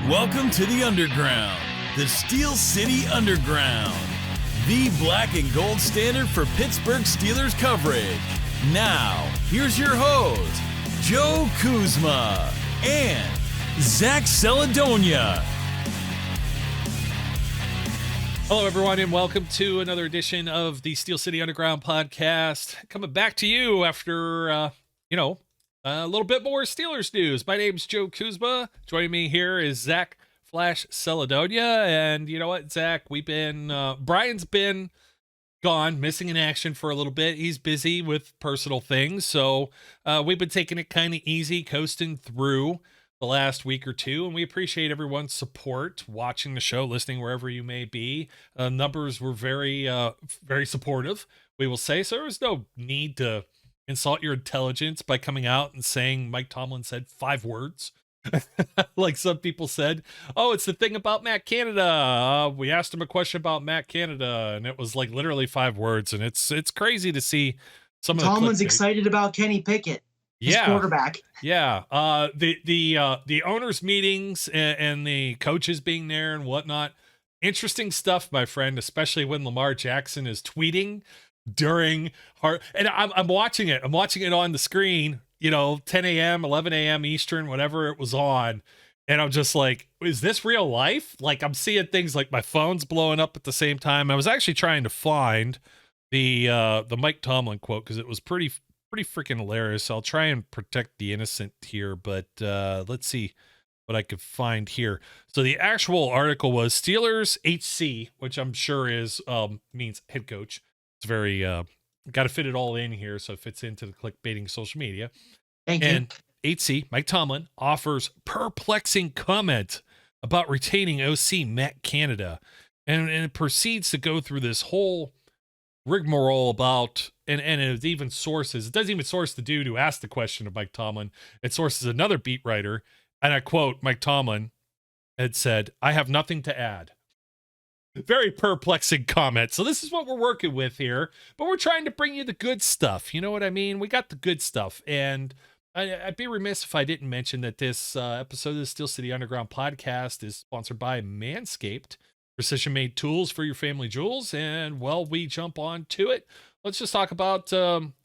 Welcome to the Underground, the Steel City Underground, the black and gold standard for Pittsburgh Steelers coverage. Now, here's your host, Joe Kuzma and Zach Celadonia. Hello, everyone, and welcome to another edition of the Steel City Underground podcast. Coming back to you after, a little bit more Steelers news. My name's Joe Kuzma. Joining me here is Zach Flash Celadonia. And you know what, Zach? Brian's been gone, missing in action for a little bit. He's busy with personal things. So we've been taking it kind of easy, coasting through the last week or two, and we appreciate everyone's support, watching the show, listening wherever you may be. Numbers were very supportive, we will say. So there was no need to insult your intelligence by coming out and saying Mike Tomlin said 5 words. Like some people said, oh, it's the thing about Matt Canada. We asked him a question about Matt Canada, and it was like literally 5 words. And it's crazy to see some of Tomlin's excited about Kenny Pickett. Quarterback. Yeah. The owners' meetings and the coaches being there and whatnot. Interesting stuff, my friend, especially when Lamar Jackson is tweeting during and I'm watching it. I'm watching it on the screen, 10 a.m., 11 a.m. Eastern, whatever it was on. And I'm just like, is this real life? Like, I'm seeing things like my phone's blowing up at the same time. I was actually trying to find the Mike Tomlin quote because it was pretty freaking hilarious. I'll try and protect the innocent here, but let's see what I could find here. So the actual article was Steelers HC, which I'm sure is means head coach. It's very got to fit it all in here so it fits into the clickbaiting social media. Thank you. HC Mike Tomlin offers perplexing comment about retaining OC Matt Canada, and it proceeds to go through this whole rigmarole about, and it even sources, it doesn't even source the dude who asked the question of Mike Tomlin. It sources another beat writer, and I quote, Mike Tomlin had said, "I have nothing to add." Very perplexing comment. So this is what we're working with here, but we're trying to bring you the good stuff. You know what I mean? We got the good stuff, and I'd be remiss if I didn't mention that this episode of the Steel City Underground podcast is sponsored by MANSCAPED. Precision-made tools for your family jewels. And while we jump on to it, let's just talk about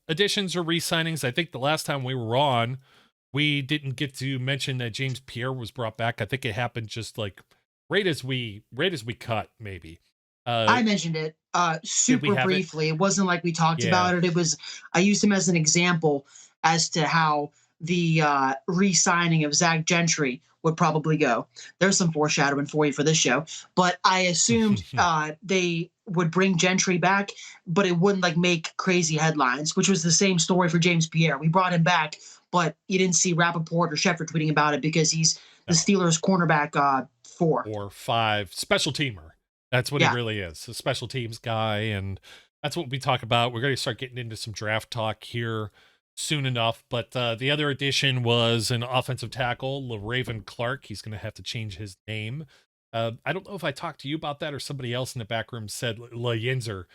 additions or re-signings. I think the last time we were on, we didn't get to mention that James Pierre was brought back. I think it happened just like right as we cut, maybe. I mentioned it super briefly. It wasn't like we talked about it. I used him as an example as to how the re-signing of Zach Gentry would probably go. There's some foreshadowing for you for this show, but I assumed they would bring Gentry back, but it wouldn't make crazy headlines, which was the same story for James Pierre. We brought him back, but you didn't see Rappaport or Schefter tweeting about it because he's the Steelers cornerback 4 or 5 special teamer. That's what he really is, a special teams guy, and that's what we talk about. We're going to start getting into some draft talk here soon enough, but the other addition was an offensive tackle, LaRaven Clark. He's going to have to change his name. I don't know if I talked to you about that or somebody else in the back room said La Yinzer.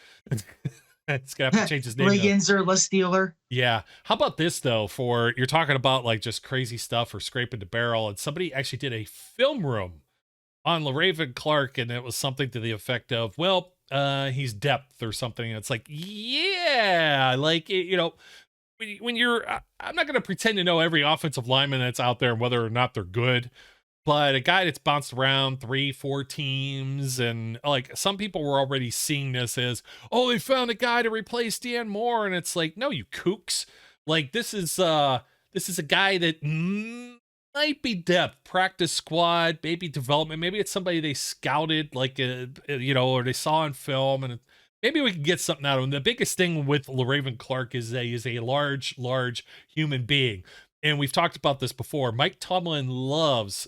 It's going to have to change his name. La Yinzer, La Steeler. Yeah. How about this, though, for you're talking about just crazy stuff or scraping the barrel, and somebody actually did a film room on LaRaven Clark, and it was something to the effect of, he's depth or something. And it's like, when you're, I'm not going to pretend to know every offensive lineman that's out there and whether or not they're good, but a guy that's bounced around 3-4 teams, and some people were already seeing this as, oh, they found a guy to replace Dan Moore, and it's like, no, you kooks. This is a guy that might be depth, practice squad, maybe development, maybe it's somebody they scouted, or they saw in film, and maybe we can get something out of him. The biggest thing with LaRaven Clark is that he's a large human being. And we've talked about this before. Mike Tomlin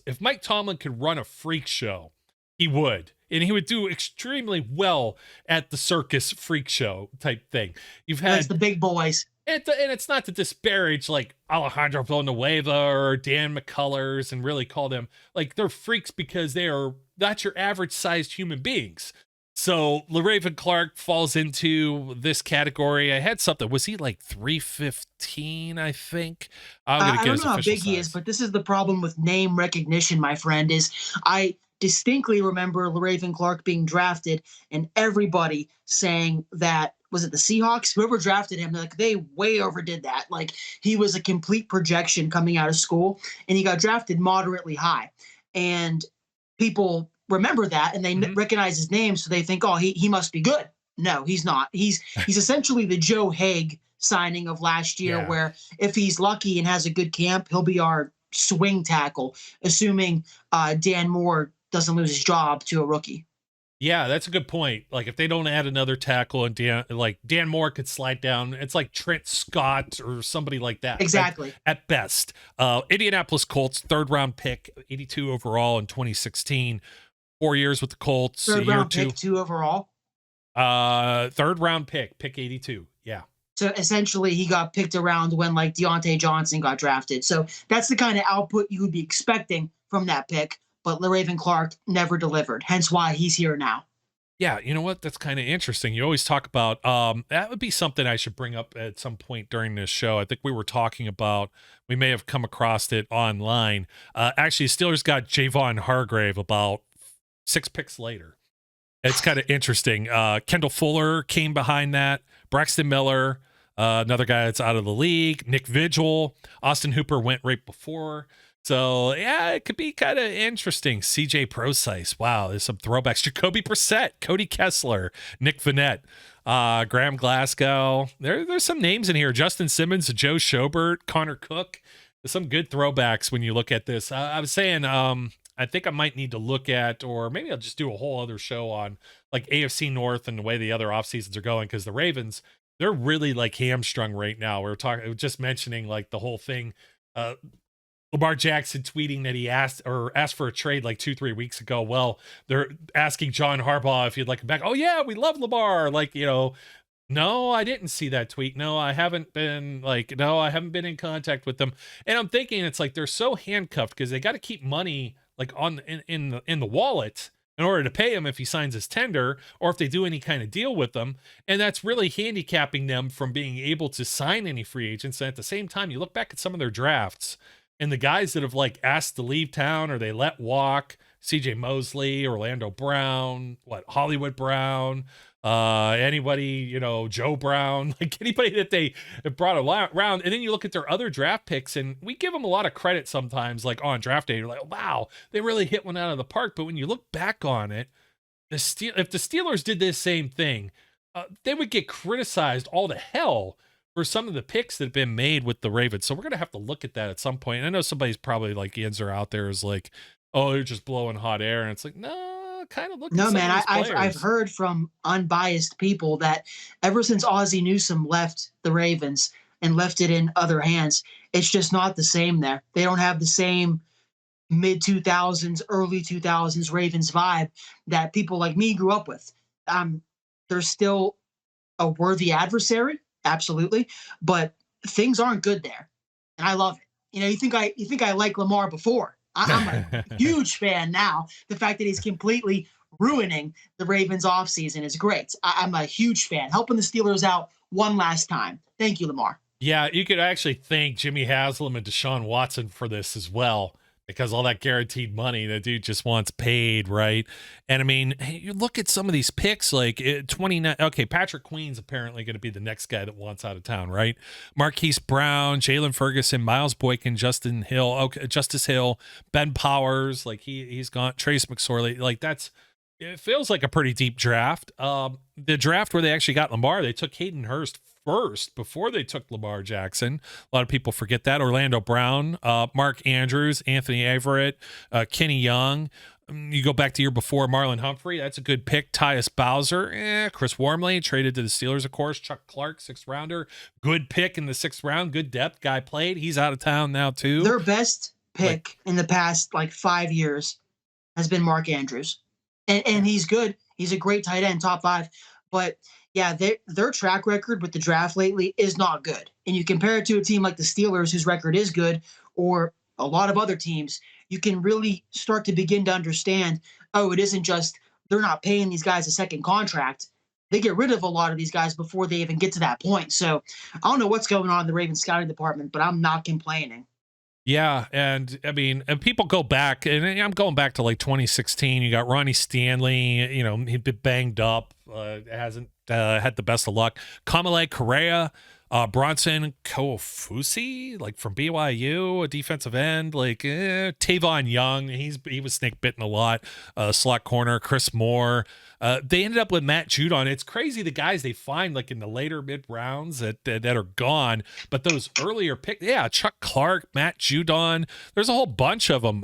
if Mike Tomlin could run a freak show, he would. And he would do extremely well at the circus freak show type thing. You've had And it's not to disparage Alejandro Villanueva or Dan McCullers and really call them they're freaks because that's your average sized human beings. So LaRaven Clark falls into this category. I had something. Was he like 315, I think? I don't know how big he is, but this is the problem with name recognition, my friend, is I distinctly remember LaRaven Clark being drafted and everybody saying that, was it the Seahawks? Whoever drafted him, like they way overdid that. Like he was a complete projection coming out of school and he got drafted moderately high. And people remember that and they recognize his name. So they think, oh, he must be good. No, he's not. He's essentially the Joe Haig signing of last year, where if he's lucky and has a good camp, he'll be our swing tackle, assuming Dan Moore doesn't lose his job to a rookie. Yeah, that's a good point. Like if they don't add another tackle and Dan Moore could slide down, it's like Trent Scott or somebody like that. Exactly. At best. Indianapolis Colts, 3rd round pick, 82 overall in 2016. 4 years with the Colts. 3rd round pick, 2 overall. 3rd round pick 82. Yeah. So essentially he got picked around when like Deontay Johnson got drafted. So that's the kind of output you would be expecting from that pick. But LaRaven Clark never delivered, hence why he's here now. Yeah, you know what? That's kind of interesting. You always talk about that would be something I should bring up at some point during this show. I think we were talking about, we may have come across it online. Actually, Steelers got Javon Hargrave about 6 picks later. It's kind of interesting. Kendall Fuller came behind that. Braxton Miller, another guy that's out of the league. Nick Vigil. Austin Hooper went right before. So, yeah, it could be kind of interesting. CJ Procise. Wow, there's some throwbacks. Jacoby Brissett, Cody Kessler, Nick Vanette, Graham Glasgow. There's some names in here. Justin Simmons, Joe Schobert, Connor Cook. There's some good throwbacks when you look at this. I was saying I think I might need to look at, or maybe I'll just do a whole other show on like AFC North and the way the other off seasons are going, because the Ravens, they're really like hamstrung right now. We were just mentioning like the whole thing. Lamar Jackson tweeting that he asked for a trade like 2-3 weeks ago. Well, they're asking John Harbaugh if he'd like him back. Oh yeah, we love Lamar. Like, you know, no, I didn't see that tweet. No, I haven't been in contact with them. And I'm thinking it's like they're so handcuffed because they got to keep money like on in the wallet in order to pay him if he signs his tender or if they do any kind of deal with them. And that's really handicapping them from being able to sign any free agents. And at the same time, you look back at some of their drafts and the guys that have like asked to leave town or they let walk, CJ Mosley, Orlando Brown, Hollywood Brown, anybody, you know, Joe Brown, like anybody that they brought around. And then you look at their other draft picks and we give them a lot of credit sometimes, like on draft day, you're like, wow, they really hit one out of the park. But when you look back on it, if the Steelers did this same thing, they would get criticized all to hell for some of the picks that have been made with the Ravens. So we're going to have to look at that at some point. And I know somebody's probably like, Ian's are out there is like, oh, they're just blowing hot air. And it's like, no, kind of look. No, man, I've heard from unbiased people that ever since Ozzie Newsome left the Ravens and left it in other hands, it's just not the same there. They don't have the same mid 2000s, early 2000s Ravens vibe that people like me grew up with. They're still a worthy adversary. Absolutely. But things aren't good there. And I love it. You know, you think I like Lamar before. I'm a huge fan now. The fact that he's completely ruining the Ravens offseason is great. I'm a huge fan. Helping the Steelers out one last time. Thank you, Lamar. Yeah, you could actually thank Jimmy Haslam and Deshaun Watson for this as well, because all that guaranteed money, the dude just wants paid, right? And I mean, hey, you look at some of these picks, like 29. Okay, Patrick Queen's apparently going to be the next guy that wants out of town, right? Marquise Brown, Jalen Ferguson, Miles Boykin, Justice Hill, Ben Powers, like he's gone. Trace McSorley, like it feels like a pretty deep draft. The draft where they actually got Lamar, they took Hayden Hurst first before they took Lamar Jackson. A lot of people forget that. Orlando Brown, Mark Andrews, Anthony Averett, Kenny Young. You go back to the year before, Marlon Humphrey. That's a good pick. Tyus Bowser, Chris Wormley traded to the Steelers, of course. Chuck Clark, 6th rounder. Good pick in the 6th round. Good depth. Guy played. He's out of town now too. Their best pick in the past 5 years has been Mark Andrews. And he's good. He's a great tight end, top 5. But yeah, their track record with the draft lately is not good. And you compare it to a team like the Steelers, whose record is good, or a lot of other teams, you can really start to begin to understand, oh, it isn't just they're not paying these guys a second contract. They get rid of a lot of these guys before they even get to that point. So I don't know what's going on in the Ravens scouting department, but I'm not complaining. Yeah, and I mean, and people go back, and I'm going back to like 2016. You got Ronnie Stanley, you know, he'd been banged up, hasn't had the best of luck. Kamale Correa, Bronson Kofusi, like from BYU, a defensive end, like Tavon Young, he was snake bitten a lot. Slot corner, Chris Moore. They ended up with Matt Judon. It's crazy the guys they find like in the later mid rounds that are gone, but those earlier picks, yeah, Chuck Clark, Matt Judon. There's a whole bunch of them.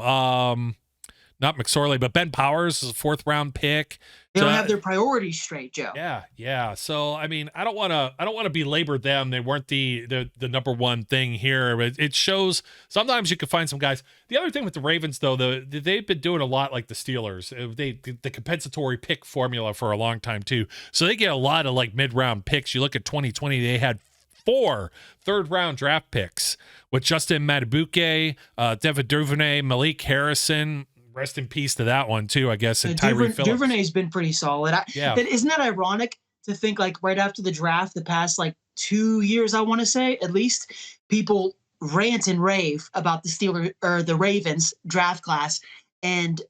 Not McSorley, but Ben Powers is a 4th round pick. They don't have their priorities straight, Joe. Yeah. So I mean, I don't want to belabor them. They weren't the number one thing here. It shows sometimes you can find some guys. The other thing with the Ravens, though, they've been doing a lot like the Steelers. The compensatory pick formula for a long time too. So they get a lot of like mid round picks. You look at 2020, they had 4 third-round draft picks with Justin Matabuke, Devin Duvernay, Malik Harrison. Rest in peace to that one too, I guess. And Tyree Phillips. Duvernay's been pretty solid. Isn't that ironic to think like right after the draft, the past like 2 years, I want to say at least, people rant and rave about the Steelers or the Ravens draft class, and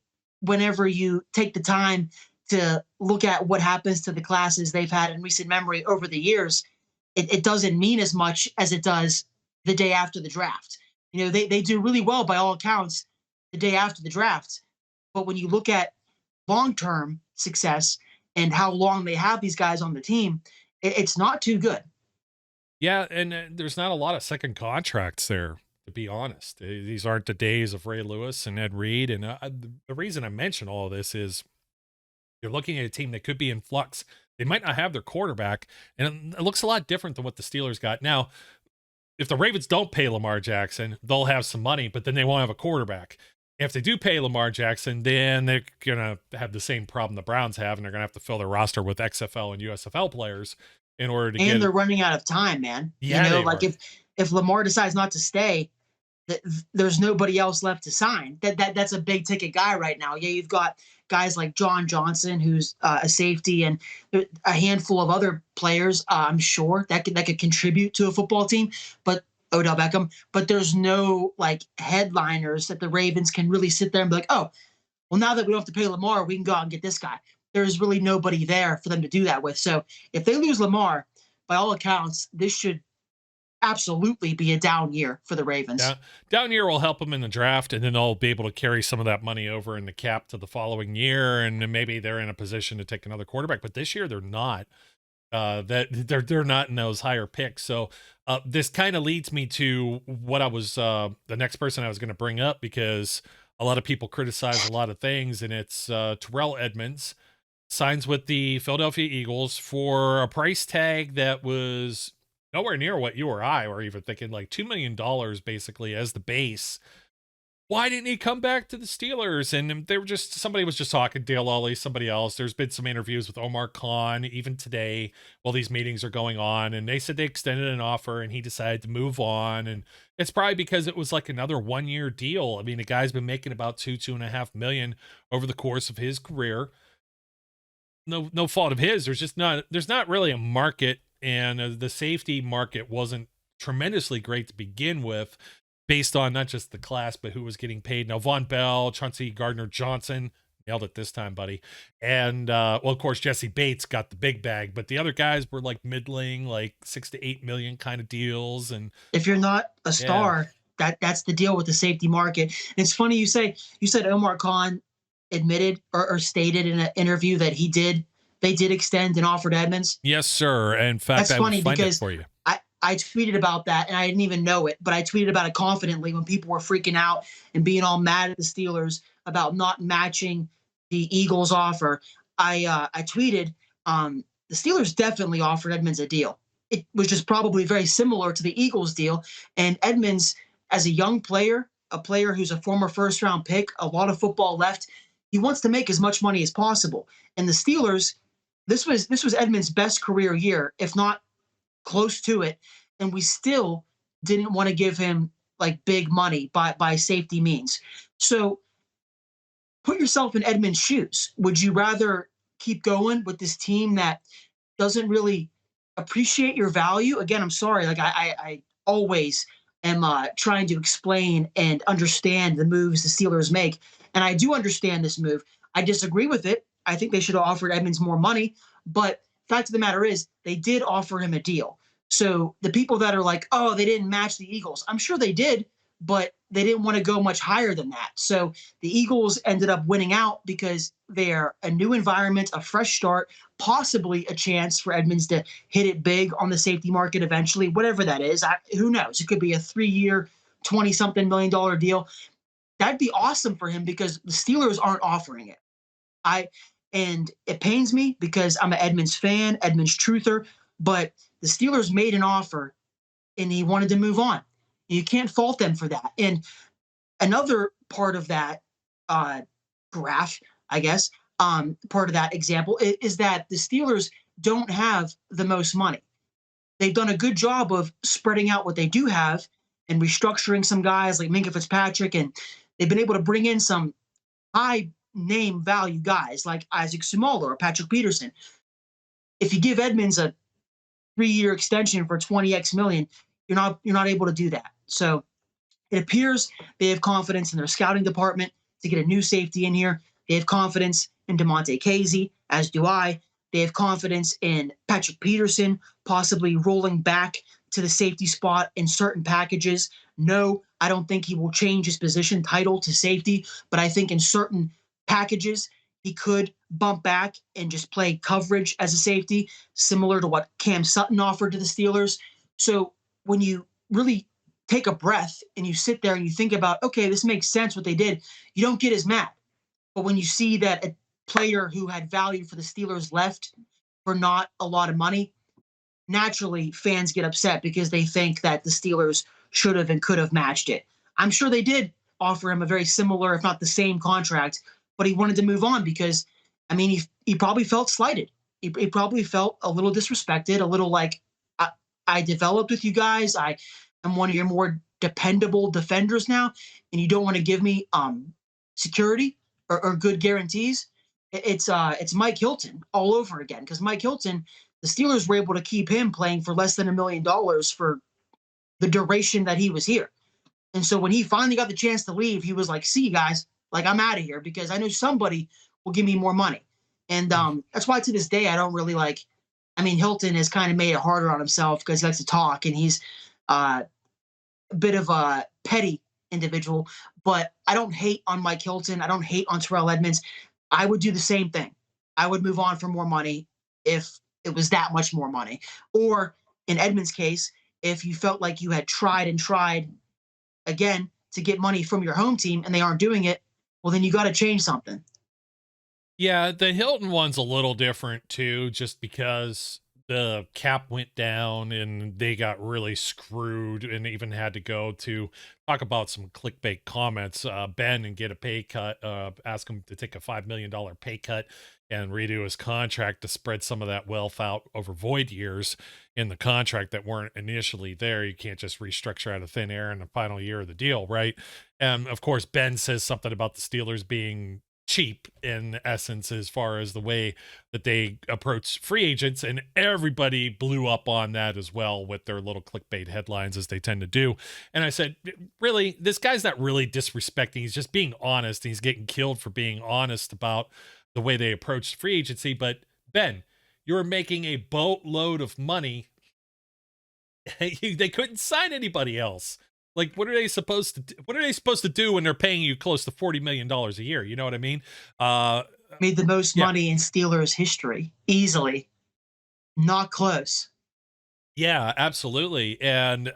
whenever you take the time to look at what happens to the classes they've had in recent memory over the years, it doesn't mean as much as it does the day after the draft. You know, they do really well by all accounts the day after the draft. But when you look at long-term success and how long they have these guys on the team, it's not too good. Yeah, and there's not a lot of second contracts there, to be honest. These aren't the days of Ray Lewis and Ed Reed. And the reason I mention all of this is you're looking at a team that could be in flux. They might not have their quarterback, and it looks a lot different than what the Steelers got. Now, if the Ravens don't pay Lamar Jackson, they'll have some money, but then they won't have a quarterback. If they do pay Lamar Jackson, then they're going to have the same problem the Browns have, and they're going to have to fill their roster with XFL and USFL players in order to get. And they're running out of time, man. Yeah, you know, like if Lamar decides not to stay, there's nobody else left to sign. That's a big ticket guy right now. Yeah, you've got guys like John Johnson, who's a safety, and a handful of other players. I'm sure that could contribute to a football team, but. Odell Beckham, but there's no like headliners that the Ravens can really sit there and be like, oh, well, now that we don't have to pay Lamar, we can go out and get this guy. There's really nobody there for them to do that with. So if they lose Lamar, by all accounts, this should absolutely be a down year for the Ravens. Down year will help them in the draft, and then they'll be able to carry some of that money over in the cap to the following year, and then maybe they're in a position to take another quarterback. But this year they're not. That they're not in those higher picks. So this kind of leads me to what I was the next person I was going to bring up, because a lot of people criticize a lot of things, and it's Terrell Edmunds signs with the Philadelphia Eagles for a price tag that was nowhere near what you or I were even thinking, like $2 million basically as the base. Why didn't he come back to the Steelers? And they were just, somebody was just talking, Dale Lawley, somebody else. There's been some interviews with Omar Khan, even today, while these meetings are going on. And they said they extended an offer and he decided to move on. And it's probably because it was like another 1 year deal. I mean, the guy's been making about $2.5 million over the course of his career. No fault of his. There's not really a market, and the safety market wasn't tremendously great to begin with, based on not just the class, but who was getting paid. Now, Von Bell, Chauncey Gardner-Johnson, nailed it this time, buddy. And, well, of course, Jesse Bates got the big bag, but the other guys were like middling, like 6 to 8 million kind of deals. And if you're not a star, that's the deal with the safety market. And it's funny you said Omar Khan admitted or stated in an interview that they did extend an offer to Edmunds. Yes, sir. In fact, that's funny find because it for you. I tweeted about that, and I didn't even know it, but I tweeted about it confidently when people were freaking out and being all mad at the Steelers about not matching the Eagles' offer. I tweeted, the Steelers definitely offered Edmunds a deal. It was just probably very similar to the Eagles' deal. And Edmunds, as a young player, a player who's a former first-round pick, a lot of football left, he wants to make as much money as possible. And the Steelers, this was Edmunds' best career year, if not close to it, and we still didn't want to give him like big money by safety means. So put yourself in Edmunds' shoes. Would you rather keep going with this team that doesn't really appreciate your value? Again, I'm sorry. Like I always am trying to explain and understand the moves the Steelers make. And I do understand this move. I disagree with it. I think they should have offered Edmunds more money. But fact of the matter is, they did offer him a deal. So the people that are like, oh, they didn't match the Eagles, I'm sure they did, but they didn't want to go much higher than that. So the Eagles ended up winning out because they're a new environment, a fresh start, possibly a chance for Edmunds to hit it big on the safety market eventually, whatever that is. Who knows? It could be a 3-year, $20-something million deal. That'd be awesome for him because the Steelers aren't offering it. And it pains me because I'm an Edmunds fan, Edmunds truther, but the Steelers made an offer and he wanted to move on. You can't fault them for that. And another part of that graph, I guess, part of that example is that the Steelers don't have the most money. They've done a good job of spreading out what they do have and restructuring some guys like Minkah Fitzpatrick, and they've been able to bring in some high name value guys like Isaac Seumalo or Patrick Peterson. If you give Edmunds a 3-year extension for 20x million, you're not able to do that. So it appears they have confidence in their scouting department to get a new safety in here. They have confidence in DeMonte Casey, as do I. They have confidence in Patrick Peterson, possibly rolling back to the safety spot in certain packages. No, I don't think he will change his position title to safety, but I think in certain packages, he could bump back and just play coverage as a safety, similar to what Cam Sutton offered to the Steelers. So when you really take a breath and you sit there and you think about, okay, this makes sense what they did, you don't get as mad. But when you see that a player who had value for the Steelers left for not a lot of money, naturally fans get upset because they think that the Steelers should have and could have matched it. I'm sure they did offer him a very similar, if not the same contract, but he wanted to move on because, I mean, he probably felt slighted. He probably felt a little disrespected, a little like, I developed with you guys. I am one of your more dependable defenders now, and you don't want to give me security or good guarantees. It's Mike Hilton all over again, because Mike Hilton, the Steelers were able to keep him playing for less than $1 million for the duration that he was here. And so when he finally got the chance to leave, he was like, see you guys, like I'm out of here because I know somebody will give me more money. And that's why to this day, I don't really like, I mean, Hilton has kind of made it harder on himself because he likes to talk and he's a bit of a petty individual, but I don't hate on Mike Hilton. I don't hate on Terrell Edmunds. I would do the same thing. I would move on for more money if it was that much more money. Or in Edmunds' case, if you felt like you had tried and tried again to get money from your home team and they aren't doing it, well, then you got to change something. Yeah, the Hilton one's a little different too, just because the cap went down and they got really screwed and even had to go to talk about some clickbait comments, Ben, and get a pay cut, ask him to take a $5 million pay cut and redo his contract to spread some of that wealth out over void years in the contract that weren't initially there. You can't just restructure out of thin air in the final year of the deal, right? And of course, Ben says something about the Steelers being cheap in essence as far as the way that they approach free agents, and everybody blew up on that as well with their little clickbait headlines, as they tend to do. And I said, really, this guy's not really disrespecting, he's just being honest, and he's getting killed for being honest about the way they approached free agency. But Ben, you're making a boatload of money. They couldn't sign anybody else. Like, what are they supposed to do? What are they supposed to do when they're paying you close to $40 million a year? You know what I mean? Made the most money in Steelers history, easily. Not close. Yeah, absolutely. And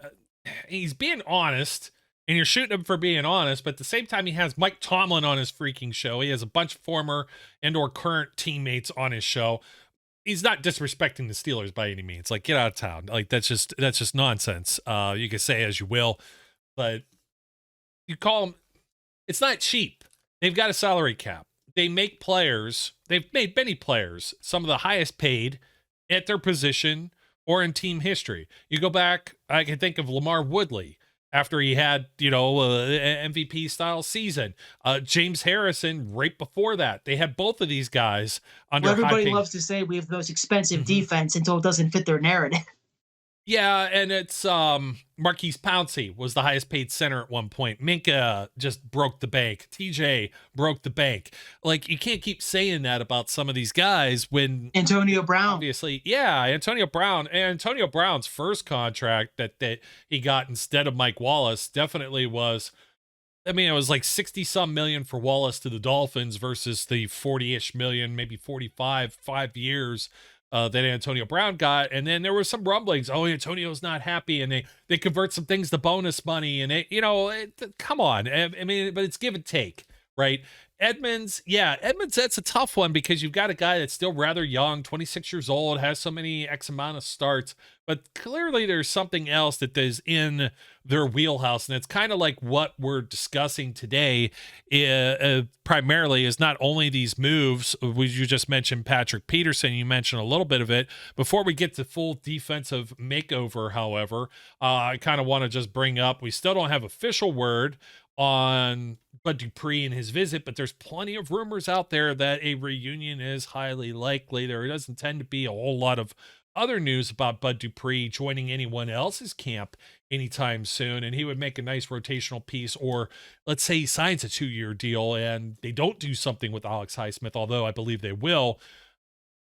he's being honest, and you're shooting him for being honest, but at the same time, he has Mike Tomlin on his freaking show. He has a bunch of former and or current teammates on his show. He's not disrespecting the Steelers by any means. Like, get out of town. Like, that's just nonsense. You can say as you will, but you call them, it's not cheap. They've got a salary cap. They make players. They've made many players some of the highest paid at their position or in team history. You go back, I can think of LaMar Woodley after he had, MVP style season. James Harrison right before that. They had both of these guys under everybody loves to say we have the most expensive defense until it doesn't fit their narrative. Yeah, and it's Marquise Pouncey was the highest paid center at one point. Minka just broke the bank. TJ broke the bank. Like, you can't keep saying that about some of these guys when Antonio Brown. Obviously, yeah, Antonio Brown. And Antonio Brown's first contract that he got instead of Mike Wallace definitely was, I mean, it was like 60 some million for Wallace to the Dolphins versus the 40-ish million, maybe 45, 5 years that Antonio Brown got. And then there were some rumblings. Oh, Antonio's not happy. And they convert some things to bonus money. And come on. I mean, but it's give and take, right? Edmunds, that's a tough one because you've got a guy that's still rather young, 26 years old, has so many X amount of starts, but clearly there's something else that is in their wheelhouse. And it's kind of like what we're discussing today, primarily is not only these moves. You just mentioned Patrick Peterson. You mentioned a little bit of it. Before we get to full defensive makeover, however, I kind of want to just bring up, we still don't have official word on Bud Dupree and his visit, but there's plenty of rumors out there that a reunion is highly likely. There doesn't tend to be a whole lot of other news about Bud Dupree joining anyone else's camp anytime soon, and he would make a nice rotational piece. Or let's say he signs a 2-year deal and they don't do something with Alex Highsmith, although I believe they will.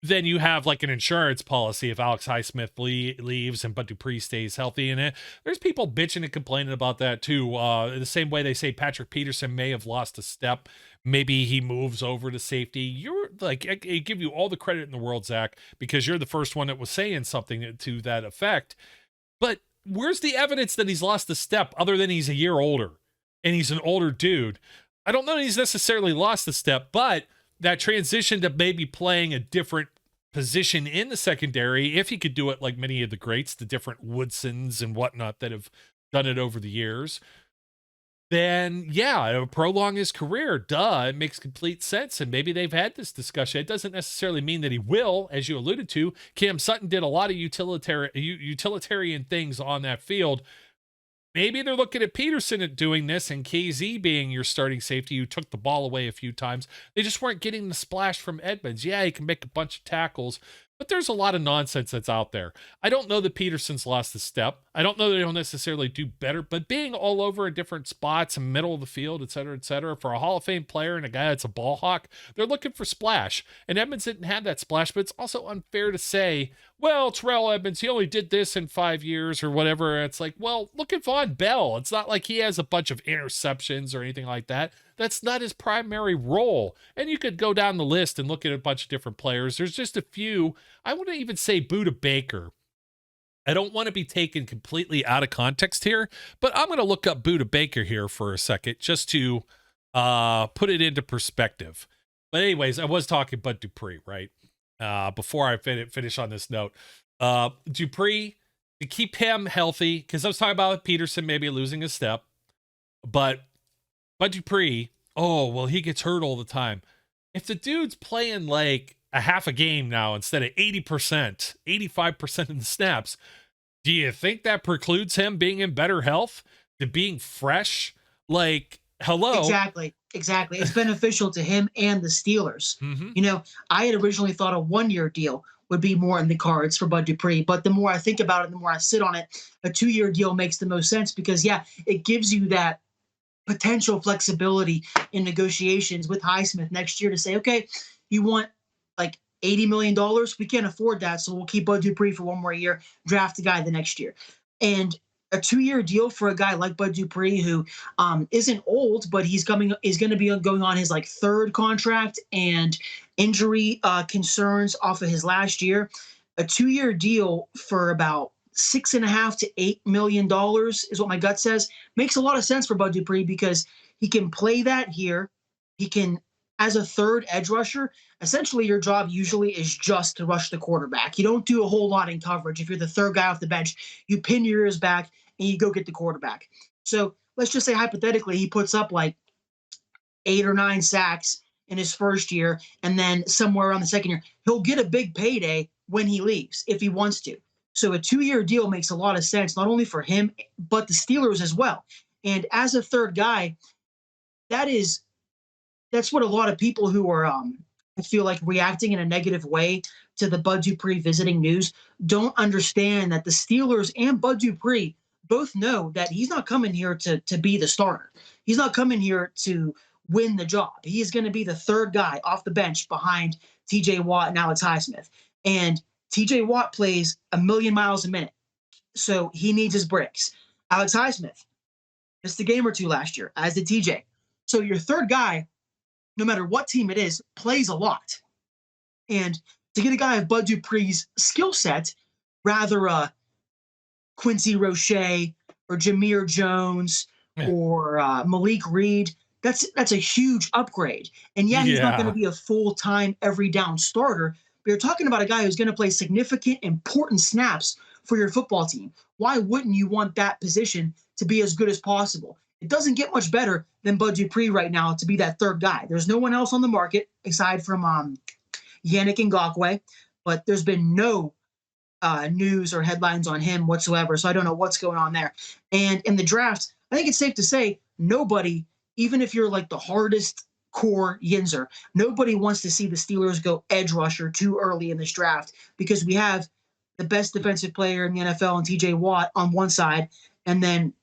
Then you have like an insurance policy if Alex Highsmith leaves and Bud Dupree stays healthy. And there's people bitching and complaining about that too. The same way they say Patrick Peterson may have lost a step. Maybe he moves over to safety. You're like, I give you all the credit in the world, Zach, because you're the first one that was saying something to that effect. But where's the evidence that he's lost a step other than he's a year older and he's an older dude? I don't know that he's necessarily lost a step, but that transition to maybe playing a different position in the secondary, if he could do it like many of the greats, the different Woodsons and whatnot that have done it over the years, then yeah, it would prolong his career. Duh, it makes complete sense. And maybe they've had this discussion. It doesn't necessarily mean that he will, as you alluded to. Cam Sutton did a lot of utilitarian things on that field. Maybe they're looking at Peterson at doing this, and KZ being your starting safety who took the ball away a few times. They just weren't getting the splash from Edmunds. Yeah, he can make a bunch of tackles, but there's a lot of nonsense that's out there. I don't know that Peterson's lost a step. I don't know that he'll necessarily do better, but being all over in different spots and middle of the field, et cetera, for a Hall of Fame player and a guy that's a ball hawk, they're looking for splash. And Edmunds didn't have that splash, but it's also unfair to say, well, Terrell Edmunds, he only did this in 5 years or whatever. It's like, well, look at Von Bell. It's not like he has a bunch of interceptions or anything like that. That's not his primary role. And you could go down the list and look at a bunch of different players. There's just a few. I wouldn't even say Buda Baker. I don't want to be taken completely out of context here, but I'm going to look up Buda Baker here for a second just to put it into perspective. But anyways, I was talking Bud Dupree, right? Before I finish on this note, Dupree, to keep him healthy, because I was talking about Peterson maybe losing a step, but Dupree, he gets hurt all the time. If the dude's playing like a half a game now instead of 80%, 85% of the snaps, do you think that precludes him being in better health, to being fresh? Like, hello. Exactly. It's beneficial to him and the Steelers. Mm-hmm. I had originally thought a 1-year deal would be more in the cards for Bud Dupree, but the more I think about it, the more I sit on it, a 2-year deal makes the most sense because, yeah, it gives you that potential flexibility in negotiations with Highsmith next year to say, okay, you want like $80 million? We can't afford that, so we'll keep Bud Dupree for 1 more year, draft a guy the next year. And a 2-year deal for a guy like Bud Dupree, who isn't old, but is going to be going on his like 3rd contract and injury concerns off of his last year. A 2-year deal for about $6.5 to $8 million is what my gut says. Makes a lot of sense for Bud Dupree because he can play that here. He can, as a 3rd edge rusher, essentially your job usually is just to rush the quarterback. You don't do a whole lot in coverage. If you're the 3rd guy off the bench, you pin your ears back and you go get the quarterback. So let's just say hypothetically he puts up like 8 or 9 sacks in his first year, and then somewhere around the second year, he'll get a big payday when he leaves if he wants to. So a 2-year deal makes a lot of sense, not only for him, but the Steelers as well. And as a third guy, that's what a lot of people who are, I feel like, reacting in a negative way to the Bud Dupree visiting news don't understand that the Steelers and Bud Dupree both know that he's not coming here to be the starter. He's not coming here to win the job. He is going to be the third guy off the bench behind TJ Watt and Alex Highsmith. And TJ Watt plays a million miles a minute, so he needs his breaks. Alex Highsmith missed a game or two last year, as did TJ. So your third guy, no matter what team it is, plays a lot. And to get a guy of Bud Dupree's skill set, rather Quincy Roche or Jameer Jones or Malik Reed, that's a huge upgrade. And he's not going to be a full-time every down starter, but you're talking about a guy who's going to play significant, important snaps for your football team. Why wouldn't you want that position to be as good as possible? It doesn't get much better than Bud Dupree right now to be that third guy. There's no one else on the market aside from Yannick Ngakoue, but there's been no news or headlines on him whatsoever, so I don't know what's going on there. And in the draft, I think it's safe to say nobody, even if you're like the hardest core Yinzer, nobody wants to see the Steelers go edge rusher too early in this draft, because we have the best defensive player in the NFL and TJ Watt on one side, and then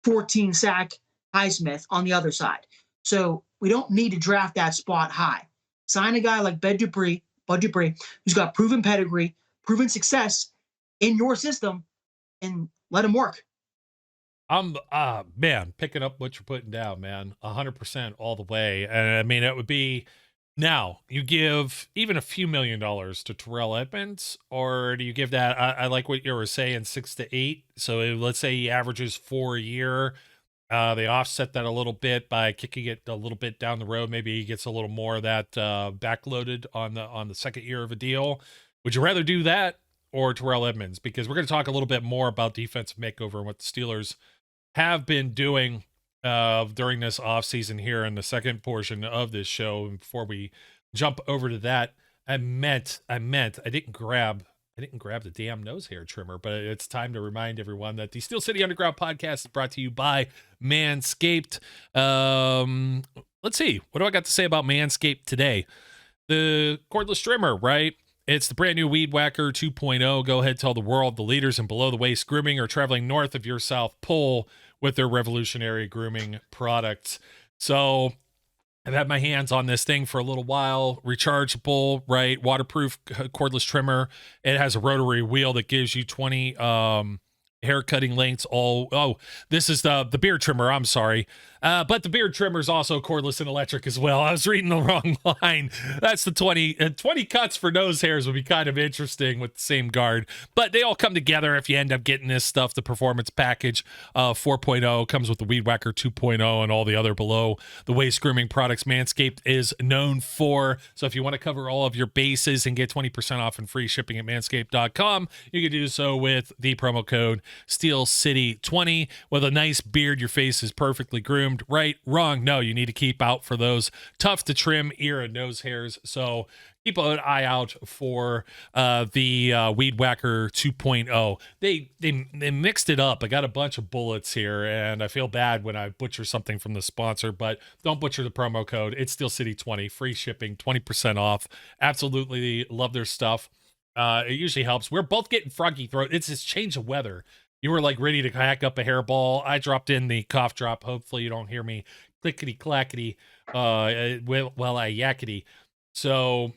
14 sack Highsmith on the other side. So we don't need to draft that spot high. Sign a guy like Bud Dupree, who's got proven pedigree, proven success in your system, and let him work. I'm man, picking up what you're putting down, man, 100% all the way. And I mean, it would be, now you give even a few $1 million to Terrell Edmunds, or do you give that? I like what you were saying, 6 to 8. So let's say he averages 4 a year. They offset that a little bit by kicking it a little bit down the road. Maybe he gets a little more of that backloaded on the second year of a deal. Would you rather do that or Terrell Edmunds? Because we're going to talk a little bit more about defensive makeover and what the Steelers have been doing during this offseason here in the second portion of this show. And before we jump over to that, I didn't grab the damn nose hair trimmer, but it's time to remind everyone that the Steel City Underground podcast is brought to you by MANSCAPED. Let's see, what do I got to say about MANSCAPED today? The cordless trimmer, right? It's the brand new Weed Whacker 2.0. Go ahead, tell the world the leaders in below the waist grooming are traveling north of your South Pole with their revolutionary grooming products. So I've had my hands on this thing for a little while. Rechargeable, right? Waterproof cordless trimmer. It has a rotary wheel that gives you 20 hair cutting lengths. This is the beard trimmer. I'm sorry. But the beard trimmer is also cordless and electric as well. I was reading the wrong line. That's the 20 cuts for nose hairs would be kind of interesting with the same guard, but they all come together if you end up getting this stuff. The performance package 4.0 comes with the Weed Whacker 2.0 and all the other below the waist grooming products Manscaped is known for. So if you want to cover all of your bases and get 20% off and free shipping at manscaped.com, you can do so with the promo code SteelCity20. With a nice beard, your face is perfectly groomed. Right, wrong, no, you need to keep out for those tough to trim ear and nose hairs. So keep an eye out for the Weed Whacker 2.0. They mixed it up. I got a bunch of bullets here, and I feel bad when I butcher something from the sponsor, but don't butcher the promo code. It's SteelCity20, free shipping, 20% off. Absolutely love their stuff. It usually helps. We're both getting froggy throat. It's this change of weather. You were like ready to hack up a hairball. I dropped in the cough drop. Hopefully you don't hear me clickety clackety while I yakety. So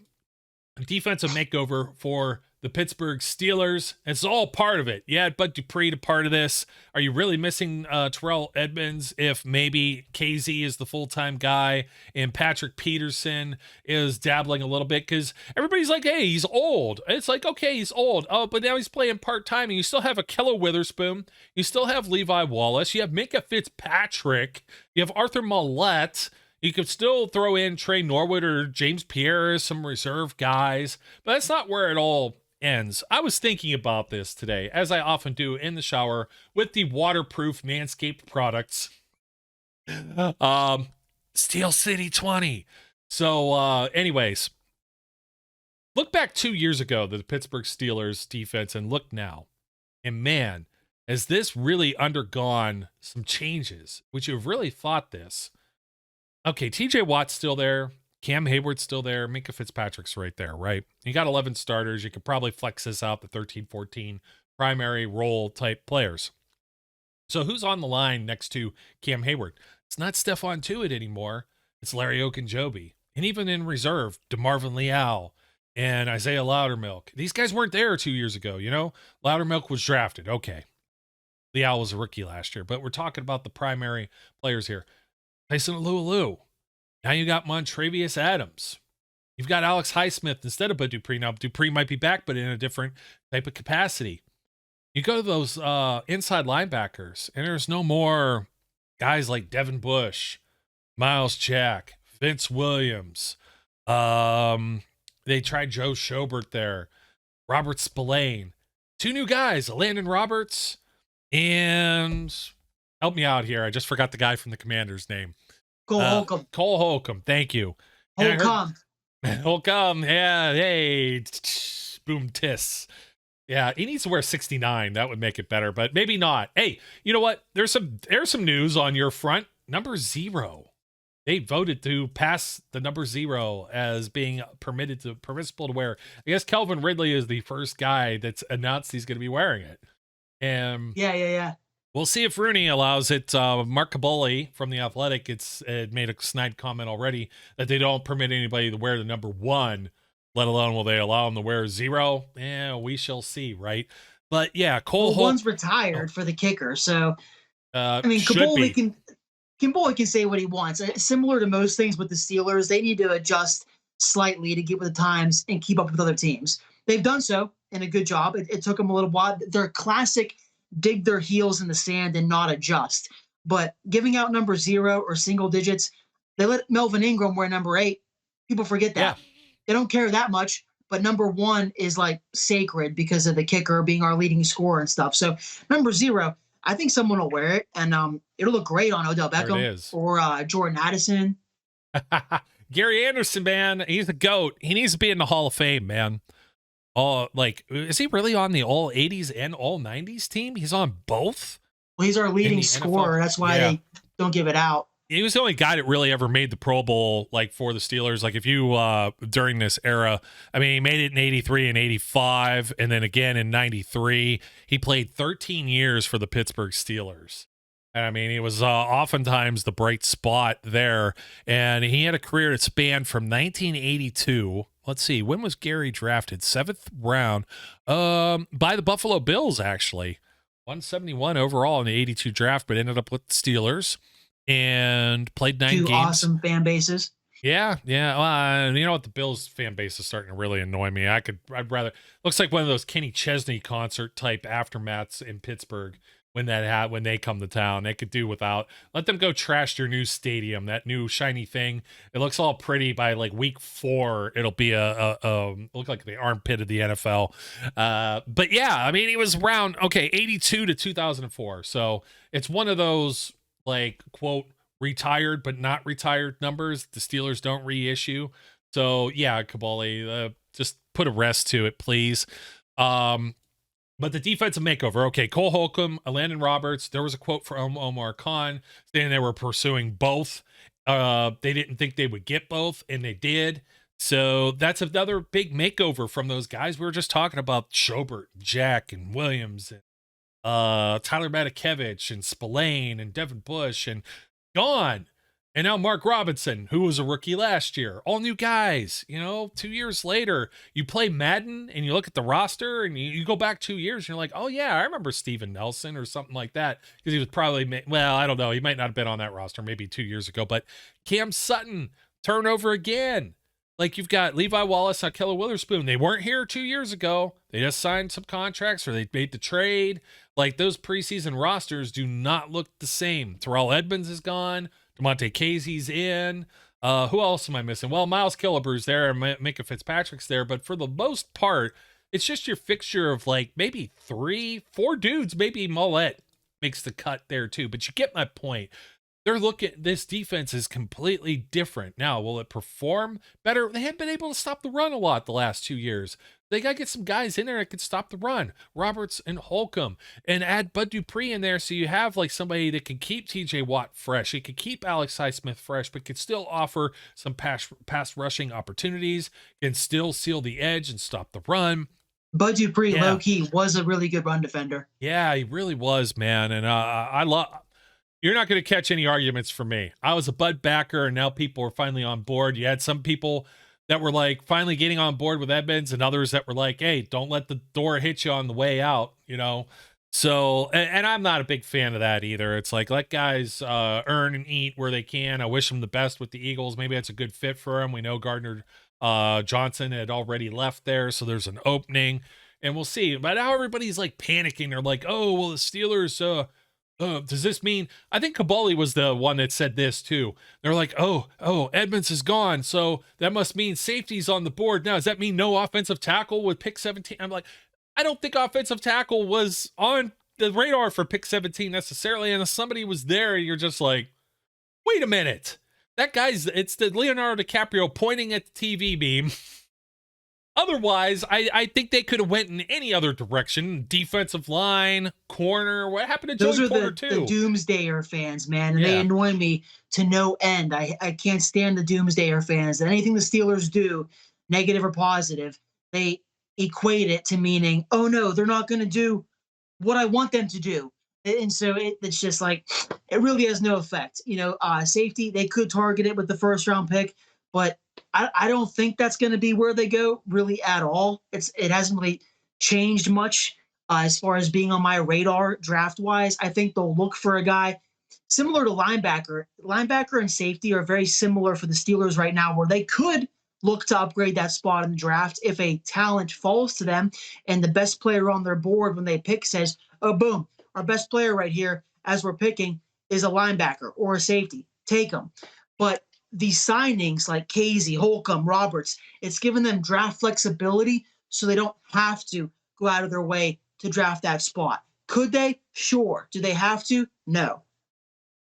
defensive makeover for the Pittsburgh Steelers. It's all part of it. Yeah, Bud Dupree to part of this. Are you really missing Terrell Edmunds if maybe KZ is the full-time guy and Patrick Peterson is dabbling a little bit? Because everybody's like, hey, he's old. It's like, okay, he's old. Oh, but now he's playing part-time, and you still have Ahkello Witherspoon. You still have Levi Wallace. You have Minkah Fitzpatrick. You have Arthur Mallette. You could still throw in Trey Norwood or James Pierre as some reserve guys, but that's not where it all ends. I was thinking about this today, as I often do in the shower with the waterproof Manscaped products. Steel City 20. So anyways, look back 2 years ago, the Pittsburgh Steelers defense, and look now. And man, has this really undergone some changes? Would you have really thought this? Okay, TJ Watt's still there. Cam Hayward's still there. Minka Fitzpatrick's right there, right? You got 11 starters. You could probably flex this out to 13, 14 primary role type players. So who's on the line next to Cam Hayward? It's not Stephon Tuitt anymore. It's Larry Ogunjobi. And even in reserve, DeMarvin Leal and Isaiah Loudermilk. These guys weren't there 2 years ago, you know? Loudermilk was drafted. Okay. Leal was a rookie last year, but we're talking about the primary players here. Tyson Alualu. Now you got Montravius Adams. You've got Alex Highsmith instead of Dupree. Now, Dupree might be back, but in a different type of capacity. You go to those inside linebackers, and there's no more guys like Devin Bush, Miles Jack, Vince Williams. They tried Joe Schobert there, Robert Spillane. 2 new guys, Landon Roberts, and help me out here. I just forgot the guy from the Commanders' name. Cole Holcomb. Cole Holcomb. Thank you. Holcomb. Holcomb. Yeah. Hey. Boom. Tiss. Yeah. He needs to wear 69. That would make it better, but maybe not. Hey, you know what? There's some news on your front. Number 0. They voted to pass the number 0 as being permissible to wear. I guess Calvin Ridley is the first guy that's announced he's going to be wearing it. And yeah. We'll see if Rooney allows it. Mark Caboli from The Athletic made a snide comment already that they don't permit anybody to wear the number 1, let alone will they allow them to wear 0. Yeah, we shall see, right? But yeah, Cole Holcomb. One's retired for the kicker, so I mean, Caboli can say what he wants. Similar to most things with the Steelers, they need to adjust slightly to get with the times and keep up with other teams. They've done so in a good job. It took them a little while. They're classic dig their heels in the sand and not adjust. But giving out number 0 or single digits, they let Melvin Ingram wear number 8. People forget that. Yeah. They don't care that much, but number 1 is like sacred because of the kicker being our leading scorer and stuff. So number 0, I think someone will wear it, and it'll look great on Odell Beckham or Jordan Addison. Gary Anderson, man, he's the GOAT. He needs to be in the Hall of Fame, man. Oh, is he really on the all 80s and all 90s team? He's on both? Well, he's our leading scorer. That's why they don't give it out. He was the only guy that really ever made the Pro Bowl, for the Steelers. If you, during this era, I mean, he made it in 83 and 85, and then again in 93. He played 13 years for the Pittsburgh Steelers. And I mean, he was oftentimes the bright spot there. And he had a career that spanned from 1982. Let's see, when was Gary drafted? 7th round by the Buffalo Bills, actually. 171 overall in the 82 draft, but ended up with the Steelers and played 9 games. 2 awesome fan bases. Yeah. You know what? The Bills fan base is starting to really annoy me. I'd rather, looks like one of those Kenny Chesney concert type aftermaths in Pittsburgh. When they come to town, they could do without. Let them go trash their new stadium, that new shiny thing. It looks all pretty. By week 4, it'll be look like the armpit of the NFL. But yeah, I mean, he was around 82 to 2004. So it's one of those quote retired but not retired numbers the Steelers don't reissue. So yeah, Caboli, just put a rest to it, please. But the defensive makeover, okay, Cole Holcomb, Landon Roberts, there was a quote from Omar Khan saying they were pursuing both. They didn't think they would get both, and they did. So that's another big makeover from those guys we were just talking about, Schobert, Jack, and Williams, and Tyler Matakevich, and Spillane, and Devin Bush, and gone. And now Mark Robinson, who was a rookie last year. All new guys, 2 years later. You play Madden and you look at the roster and you go back 2 years and you're like, oh, yeah, I remember Steven Nelson or something like that. Because he was probably, I don't know. He might not have been on that roster maybe 2 years ago. But Cam Sutton, turnover again. You've got Levi Wallace, Ahkello Witherspoon. They weren't here 2 years ago. They just signed some contracts or they made the trade. Those preseason rosters do not look the same. Terrell Edmunds is gone. DeMonte Casey's in. Who else am I missing? Well, Miles Killeber's there and Minka Fitzpatrick's there, but for the most part, it's just your fixture of maybe 3, 4 dudes. Maybe Mollett makes the cut there too, but you get my point. They're looking, this defense is completely different. Now, will it perform better? They haven't been able to stop the run a lot the last 2 years. They got to get some guys in there that can stop the run. Roberts and Holcomb, and add Bud Dupree in there so you have like somebody that can keep TJ Watt fresh. He could keep Alex Highsmith fresh, but can still offer some pass rushing opportunities, can still seal the edge and stop the run. Bud Dupree, low-key, was a really good run defender. Yeah, he really was, man. And I love... You're not going to catch any arguments from me. I was a Bud backer, and now people are finally on board. You had some people that were like finally getting on board with Edmunds, and others that were like, hey, don't let the door hit you on the way out, you know? So, and I'm not a big fan of that either. It's like, let guys earn and eat where they can. I wish them the best with the Eagles. Maybe that's a good fit for them. We know Gardner Johnson had already left there, so there's an opening, and we'll see. But now everybody's like panicking. They're like, oh, well, the Steelers, does this mean... I think Kabali was the one that said this too. They're like, oh, Edmunds is gone, so that must mean safety's on the board now. Does that mean no offensive tackle with pick 17? I'm like, I don't think offensive tackle was on the radar for pick 17 necessarily. And if somebody was there, you're just like, wait a minute. That guy's... It's the Leonardo DiCaprio pointing at the TV beam. Otherwise, I think they could have went in any other direction. Defensive line, corner. What happened to Joey Porter too? Those are the Doomsdayer fans, man, and they annoy me to no end. I can't stand the Doomsdayer fans. Anything the Steelers do, negative or positive, they equate it to meaning, oh no, they're not going to do what I want them to do. And so it's just like, it really has no effect. You know, safety, they could target it with the first round pick, but I don't think that's going to be where they go really at all. It hasn't really changed much as far as being on my radar draft wise. I think they'll look for a guy similar to linebacker. Linebacker and safety are very similar for the Steelers right now, where they could look to upgrade that spot in the draft if a talent falls to them and the best player on their board when they pick says, oh, boom, our best player right here as we're picking is a linebacker or a safety. Take them. But these signings like Casey, Holcomb, Roberts, it's given them draft flexibility so they don't have to go out of their way to draft that spot. Could they? Sure. Do they have to? No.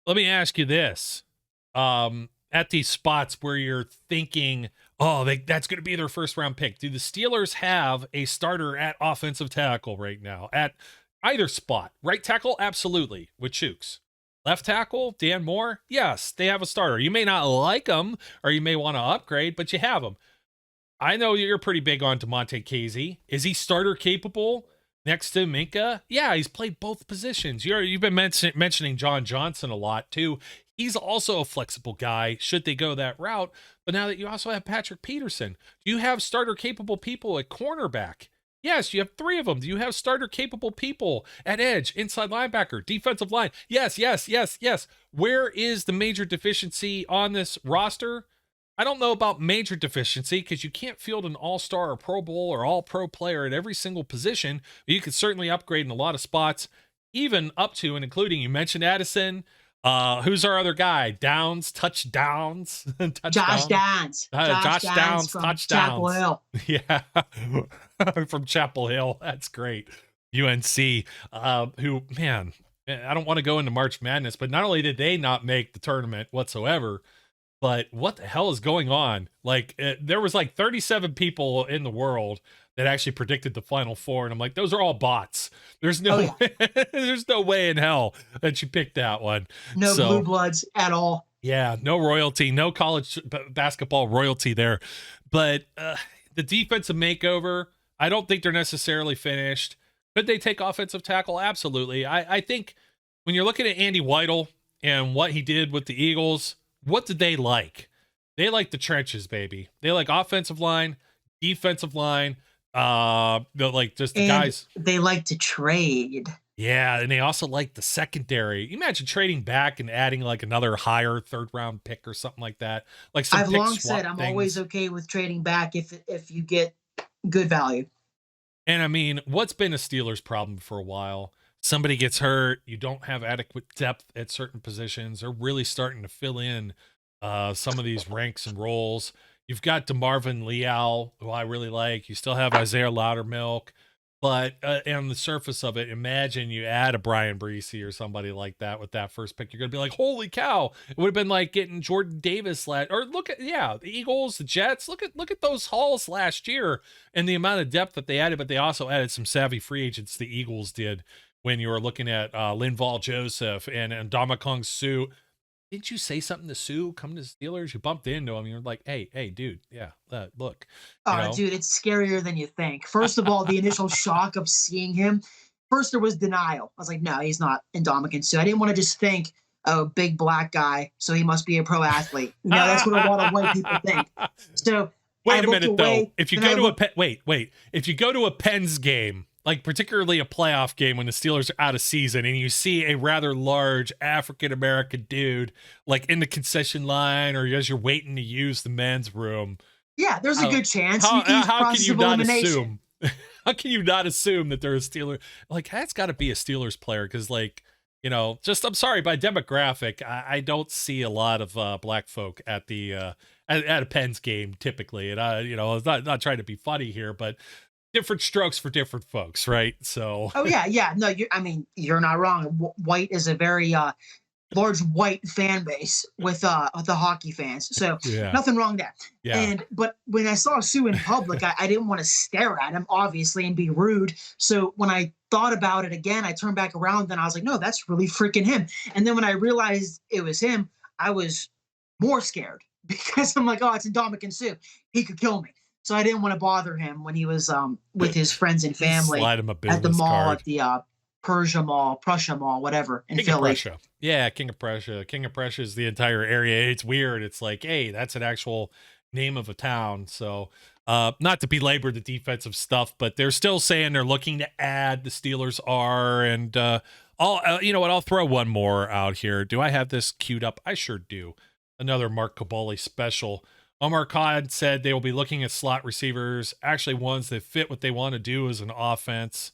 Let me ask you this. At these spots where you're thinking, oh, that's going to be their first round pick, do the Steelers have a starter at offensive tackle right now? At either spot. Right tackle? Absolutely. With Chooks. Left tackle, Dan Moore, yes, they have a starter. You may not like him, or you may want to upgrade, but you have him. I know you're pretty big on DeMonte Casey. Is he starter capable next to Minka? Yeah, he's played both positions. You've been mentioning John Johnson a lot, too. He's also a flexible guy, should they go that route. But now that you also have Patrick Peterson, do you have starter capable people at cornerback? Yes, you have 3 of them. Do you have starter-capable people at edge, inside linebacker, defensive line? Yes. Where is the major deficiency on this roster? I don't know about major deficiency because you can't field an all-star or Pro Bowl or all-pro player at every single position. You could certainly upgrade in a lot of spots, even up to and including, you mentioned Addison. Who's our other guy? Touchdowns. Josh Downs. Josh Downs, from touchdowns. Chapel Hill. Yeah. From Chapel Hill. That's great. UNC, who, man, I don't want to go into March Madness, but not only did they not make the tournament whatsoever, but what the hell is going on? Like, there was like 37 people in the world that actually predicted the Final Four, and I'm like, those are all bots. There's no, there's no way in hell that you picked that one. No blue bloods at all. Yeah, no royalty, no college basketball royalty there. But the defensive makeover, I don't think they're necessarily finished. Could they take offensive tackle? Absolutely. I think when you're looking at Andy Weidel and what he did with the Eagles, what did they like? They like the trenches, baby. They like offensive line, defensive line. Like just the guys. They like to trade. Yeah, and they also like the secondary. You imagine trading back and adding like another higher 3rd round pick or something like that. Like some I've long said I'm always okay with trading back if you get good value. And I mean, what's been a Steelers problem for a while? Somebody gets hurt, you don't have adequate depth at certain positions. They're really starting to fill in some of these ranks and roles. You've got DeMarvin Leal, who I really like. You still have Isaiah Loudermilk. But on the surface of it, imagine you add a Brian Breesy or somebody like that with that first pick. You're going to be like, holy cow. It would have been like getting Jordan Davis or look at, the Eagles, the Jets. Look at those hauls last year and the amount of depth that they added, but they also added some savvy free agents, the Eagles did, when you were looking at Linval Joseph and Ndamukong Suh. Didn't you say something to Sue coming to the Steelers? You bumped into him. You're like, hey, dude. Yeah, look. Dude, it's scarier than you think. First of all, the initial shock of seeing him. First, there was denial. I was like, no, he's not Ndamukong Suh. I didn't want to just think, oh, big black guy, so he must be a pro athlete. That's what a lot of white people think. So wait a minute, though. If you go to if you go to a Pens game, like particularly a playoff game when the Steelers are out of season and you see a rather large African-American dude like in the concession line or as you're waiting to use the men's room. Yeah, there's a good chance. How can you not assume? How can you not assume that they're a Steeler? Like, that's got to be a Steelers player because, like, I'm sorry, by demographic, I don't see a lot of black folk at the at a Pens game typically. And I was not trying to be funny here, but different strokes for different folks, right? So. Oh yeah. No, you're not wrong. White is a very large white fan base with the hockey fans, so nothing wrong there. Yeah. But when I saw Suh in public, I didn't want to stare at him, obviously, and be rude. So when I thought about it again, I turned back around, and I was like, no, that's really freaking him. And then when I realized it was him, I was more scared because I'm like, oh, it's Ndamukong Suh. He could kill me. So I didn't want to bother him when he was with his friends and family at the mall, at the Prussia Mall, whatever, in Philly. Yeah, King of Prussia. King of Prussia is the entire area. It's weird. It's like, hey, that's an actual name of a town. So not to belabor the defensive stuff, but they're still saying they're looking to add, the Steelers are. And you know what? I'll throw one more out here. Do I have this queued up? I sure do. Another Mark Caboli special. Omar Khan said they will be looking at slot receivers, actually ones that fit what they want to do as an offense.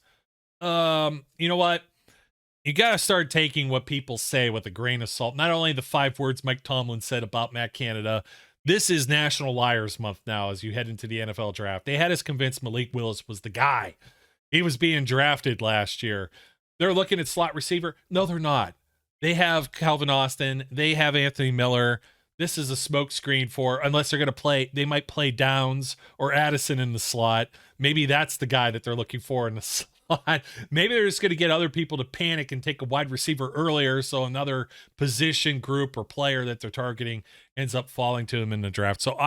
You know what? You got to start taking what people say with a grain of salt. Not only the 5 words Mike Tomlin said about Matt Canada. This is National Liars Month now as you head into the NFL draft. They had us convinced Malik Willis was the guy. He was being drafted last year. They're looking at slot receiver. No, they're not. They have Calvin Austin. They have Anthony Miller. This is a smokescreen for, unless they're going to play, they might play Downs or Addison in the slot. Maybe that's the guy that they're looking for in the slot. Maybe they're just going to get other people to panic and take a wide receiver earlier, so another position group or player that they're targeting ends up falling to them in the draft. So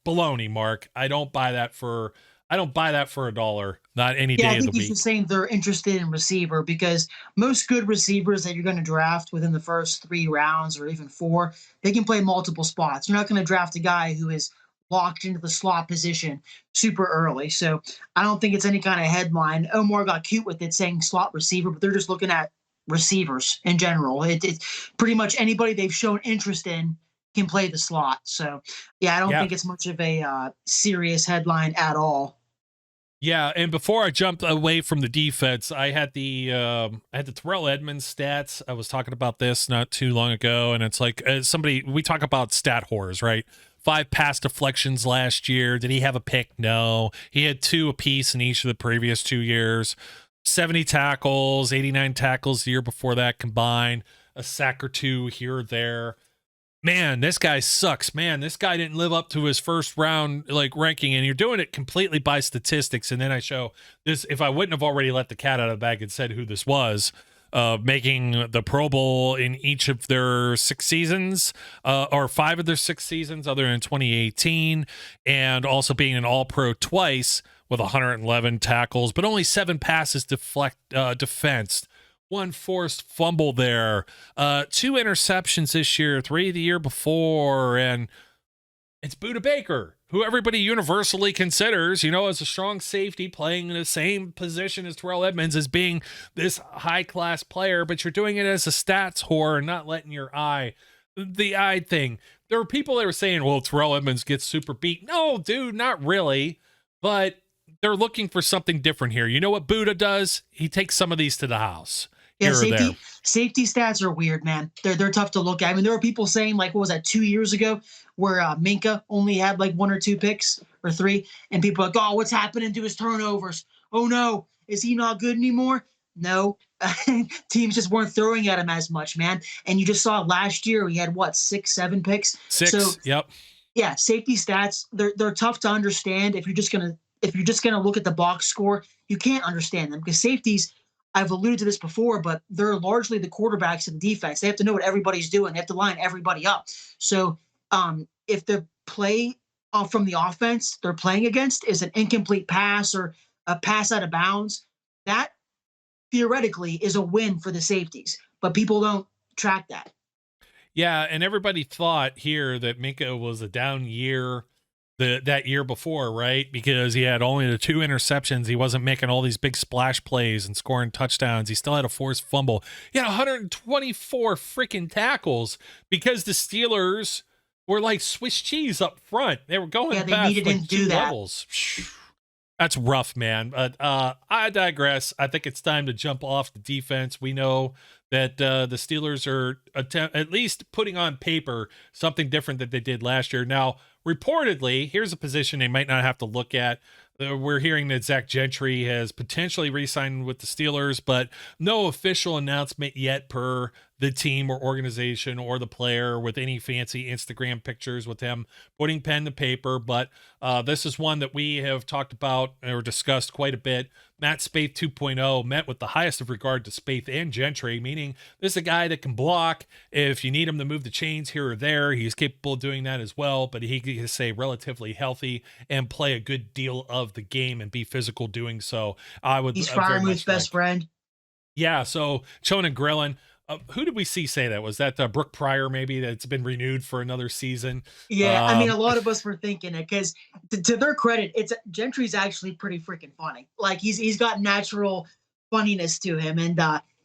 baloney, Mark. I don't buy that for $1. Not any day of the week. I think you should say they're interested in receiver because most good receivers that you're going to draft within the first 3 rounds or even 4, they can play multiple spots. You're not going to draft a guy who is locked into the slot position super early. So I don't think it's any kind of headline. Omar got cute with it saying slot receiver, but they're just looking at receivers in general. It's pretty much anybody they've shown interest in can play the slot. So yeah, I don't think it's much of a serious headline at all. Yeah, and before I jumped away from the defense, I had the Terrell Edmunds stats. I was talking about this not too long ago, and it's like we talk about stat whores, right? 5 pass deflections last year. Did he have a pick? No. He had 2 apiece in each of the previous 2 years. 70 tackles, 89 tackles the year before that combined. A sack or 2 here or there. Man, this guy sucks. Man, this guy didn't live up to his first round ranking, and you're doing it completely by statistics. And then I show this. If I wouldn't have already let the cat out of the bag and said who this was, making the Pro Bowl in each of their 6 seasons, or 5 of their 6 seasons, other than 2018, and also being an All-Pro twice with 111 tackles, but only 7 passes defensed. 1 forced fumble there, 2 interceptions this year, 3 the year before, and it's Budda Baker, who everybody universally considers, as a strong safety playing in the same position as Terrell Edmunds as being this high-class player, but you're doing it as a stats whore and not letting the eye thing. There were people that were saying, well, Terrell Edmunds gets super beat. No, dude, not really, but they're looking for something different here. You know what Budda does? He takes some of these to the house. Yeah, safety stats are weird, man. They're tough to look at. I mean, there were people saying, what was that, 2 years ago, where Minka only had 1 or 2 picks or 3, and people are like, oh, what's happening to his turnovers? Oh no, Is he not good anymore? No. Teams just weren't throwing at him as much, man. And you just saw last year he had what, 6, 7 picks. So, yep. Yeah, safety stats, they're tough to understand if you're just gonna look at the box score. You can't understand them because safeties, I've alluded to this before, but they're largely the quarterbacks of the defense. They have to know what everybody's doing. They have to line everybody up. So if the play from the offense they're playing against is an incomplete pass or a pass out of bounds, that theoretically is a win for the safeties, but people don't track that. Yeah, and everybody thought here that Minka was a down year that year before, right? Because he had only the 2 interceptions. He wasn't making all these big splash plays and scoring touchdowns. He still had a forced fumble. He had 124 freaking tackles because the Steelers were like Swiss cheese up front. They were going past like 2 levels. That's rough, man. But I digress. I think it's time to jump off the defense. We know that the Steelers are at least putting on paper something different that they did last year. Now, reportedly, here's a position they might not have to look at. We're hearing that Zach Gentry has potentially re-signed with the Steelers, but no official announcement yet per the team or organization or the player with any fancy Instagram pictures with him putting pen to paper. But this is one that we have talked about or discussed quite a bit. Matt Spaeth 2.0 met with the highest of regard to Spaeth and Gentry, meaning this is a guy that can block. If you need him to move the chains here or there, he's capable of doing that as well, but he can stay relatively healthy and play a good deal of the game and be physical doing so. He's Freiermuth's best friend. Yeah, so chewing and grilling. Who did we say that? Was that Brooke Pryor maybe that's been renewed for another season? Yeah, I mean, a lot of us were thinking it because to their credit, Gentry's actually pretty freaking funny. Like he's got natural funniness to him. And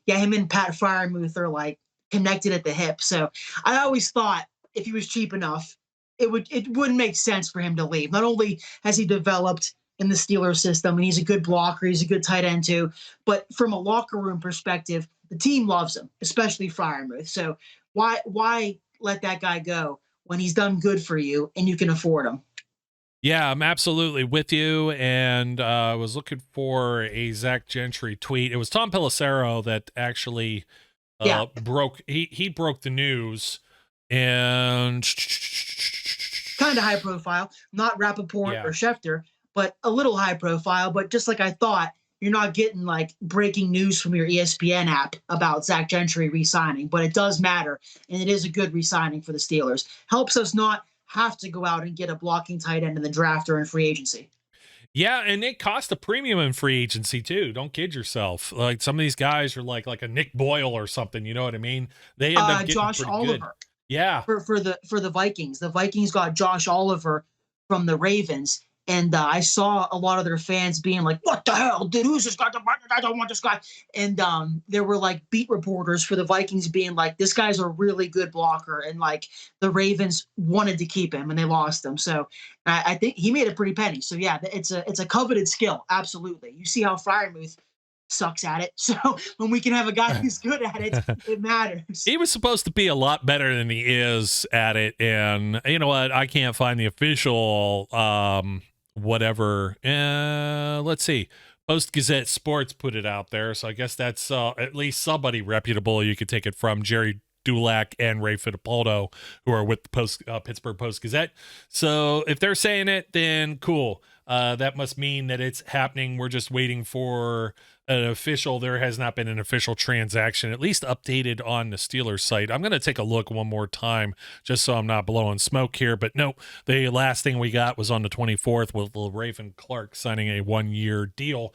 him and Pat Freiermuth are like connected at the hip. So I always thought if he was cheap enough, it wouldn't make sense for him to leave. Not only has he developed in the Steelers system and he's a good blocker, he's a good tight end too, but from a locker room perspective, the team loves him, especially Freiermuth. So why let that guy go when he's done good for you and you can afford him? Yeah, I'm absolutely with you. And I was looking for a Zach Gentry tweet. It was Tom Pelissero that actually broke the news, and kind of high profile, not Rappaport or Schefter, but a little high profile. But just like I thought, you're not getting like breaking news from your ESPN app about Zach Gentry re-signing, but it does matter. And it is a good re-signing for the Steelers. Helps us not have to go out and get a blocking tight end in the draft or in free agency. Yeah, and it cost a premium in free agency too. Don't kid yourself. Like some of these guys are like a Nick Boyle or something. You know what I mean? They end up getting Josh pretty Oliver. Good. Yeah, for the Vikings. The Vikings got Josh Oliver from the Ravens. And I saw a lot of their fans being like, what the hell, dude, who's this guy? I don't want this guy. And there were like beat reporters for the Vikings being like, this guy's a really good blocker. And like the Ravens wanted to keep him and they lost him. So I think he made a pretty penny. So yeah, it's a coveted skill. Absolutely. You see how Freiermuth sucks at it. So when we can have a guy who's good at it, it matters. He was supposed to be a lot better than he is at it. And you know what? I can't find the official whatever. Let's see. Post-Gazette Sports put it out there, so I guess that's at least somebody reputable you could take it from. Jerry Dulac and Ray Fittipaldo, who are with the Pittsburgh Post-Gazette. So if they're saying it, then cool. That must mean that it's happening. We're just waiting for an official. There has not been an official transaction, at least updated on the Steelers site. I'm going to take a look one more time just so I'm not blowing smoke here. But no, the last thing we got was on the 24th with Raven Clark signing a 1-year deal,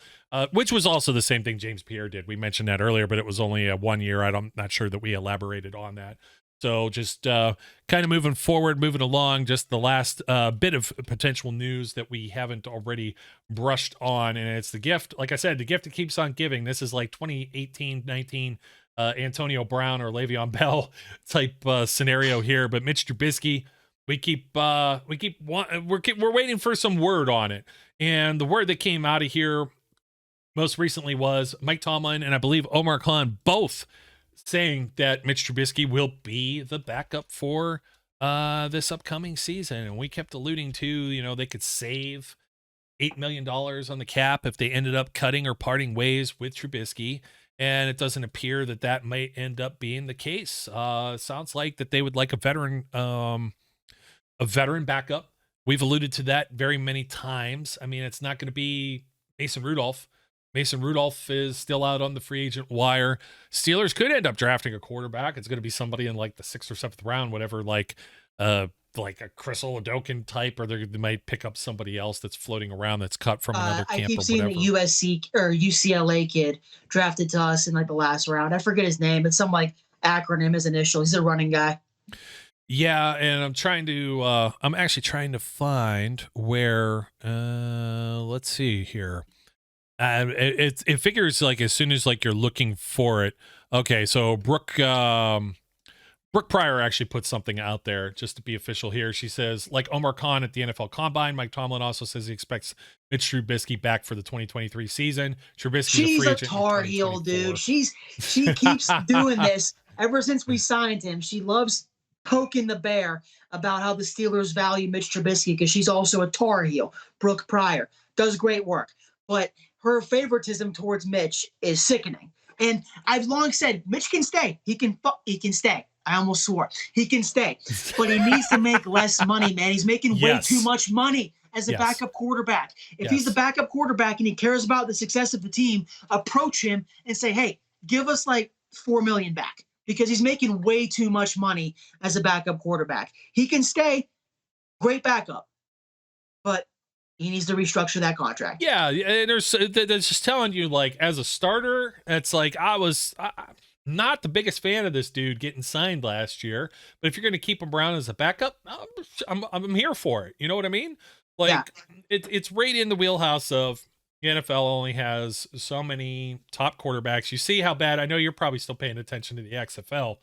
which was also the same thing James Pierre did. We mentioned that earlier, but it was only a 1 year. I'm not sure that we elaborated on that. So just kind of moving along, just the last bit of potential news that we haven't already brushed on, and it's the gift. Like I said, the gift that keeps on giving. This is like 2018-19 Antonio Brown or Le'Veon Bell type scenario here. But Mitch Trubisky, we're waiting for some word on it, and the word that came out of here most recently was Mike Tomlin and I believe Omar Khan both saying that Mitch Trubisky will be the backup for this upcoming season. And we kept alluding to, they could save $8 million on the cap if they ended up cutting or parting ways with Trubisky. And it doesn't appear that might end up being the case. Sounds like that they would like a veteran backup. We've alluded to that very many times. I mean, it's not going to be Mason Rudolph. Mason Rudolph is still out on the free agent wire. Steelers could end up drafting a quarterback. It's going to be somebody in like the 6th or 7th round, whatever, like a Chris Oladokun type, or they might pick up somebody else that's floating around that's cut from another camp. I keep seeing the USC or UCLA kid drafted to us in like the last round. I forget his name. It's some like acronym, his initial. He's a running guy. Yeah, and I'm actually trying to find where, let's see here. It figures like as soon as like you're looking for it. Okay, so Brooke Pryor actually put something out there just to be official here. She says, like Omar Khan at the NFL Combine, Mike Tomlin also says he expects Mitch Trubisky back for the 2023 season. She's a Tar Heel, dude. She keeps doing this ever since we signed him. She loves poking the bear about how the Steelers value Mitch Trubisky because she's also a Tar Heel. Brooke Pryor does great work, but her favoritism towards Mitch is sickening. And I've long said Mitch can stay. He can stay. I almost swore. He can stay, but he needs to make less money, man. He's making way too much money as a backup quarterback. If he's the backup quarterback and he cares about the success of the team, approach him and say, hey, give us like $4 million back because he's making way too much money as a backup quarterback. He can stay, great backup, but he needs to restructure that contract. Yeah, that's just telling you, like, as a starter, it's like I'm not the biggest fan of this dude getting signed last year, but if you're going to keep him around as a backup, I'm here for it. You know what I mean? Like, it's right in the wheelhouse of the NFL only has so many top quarterbacks. You see how bad, I know you're probably still paying attention to the XFL.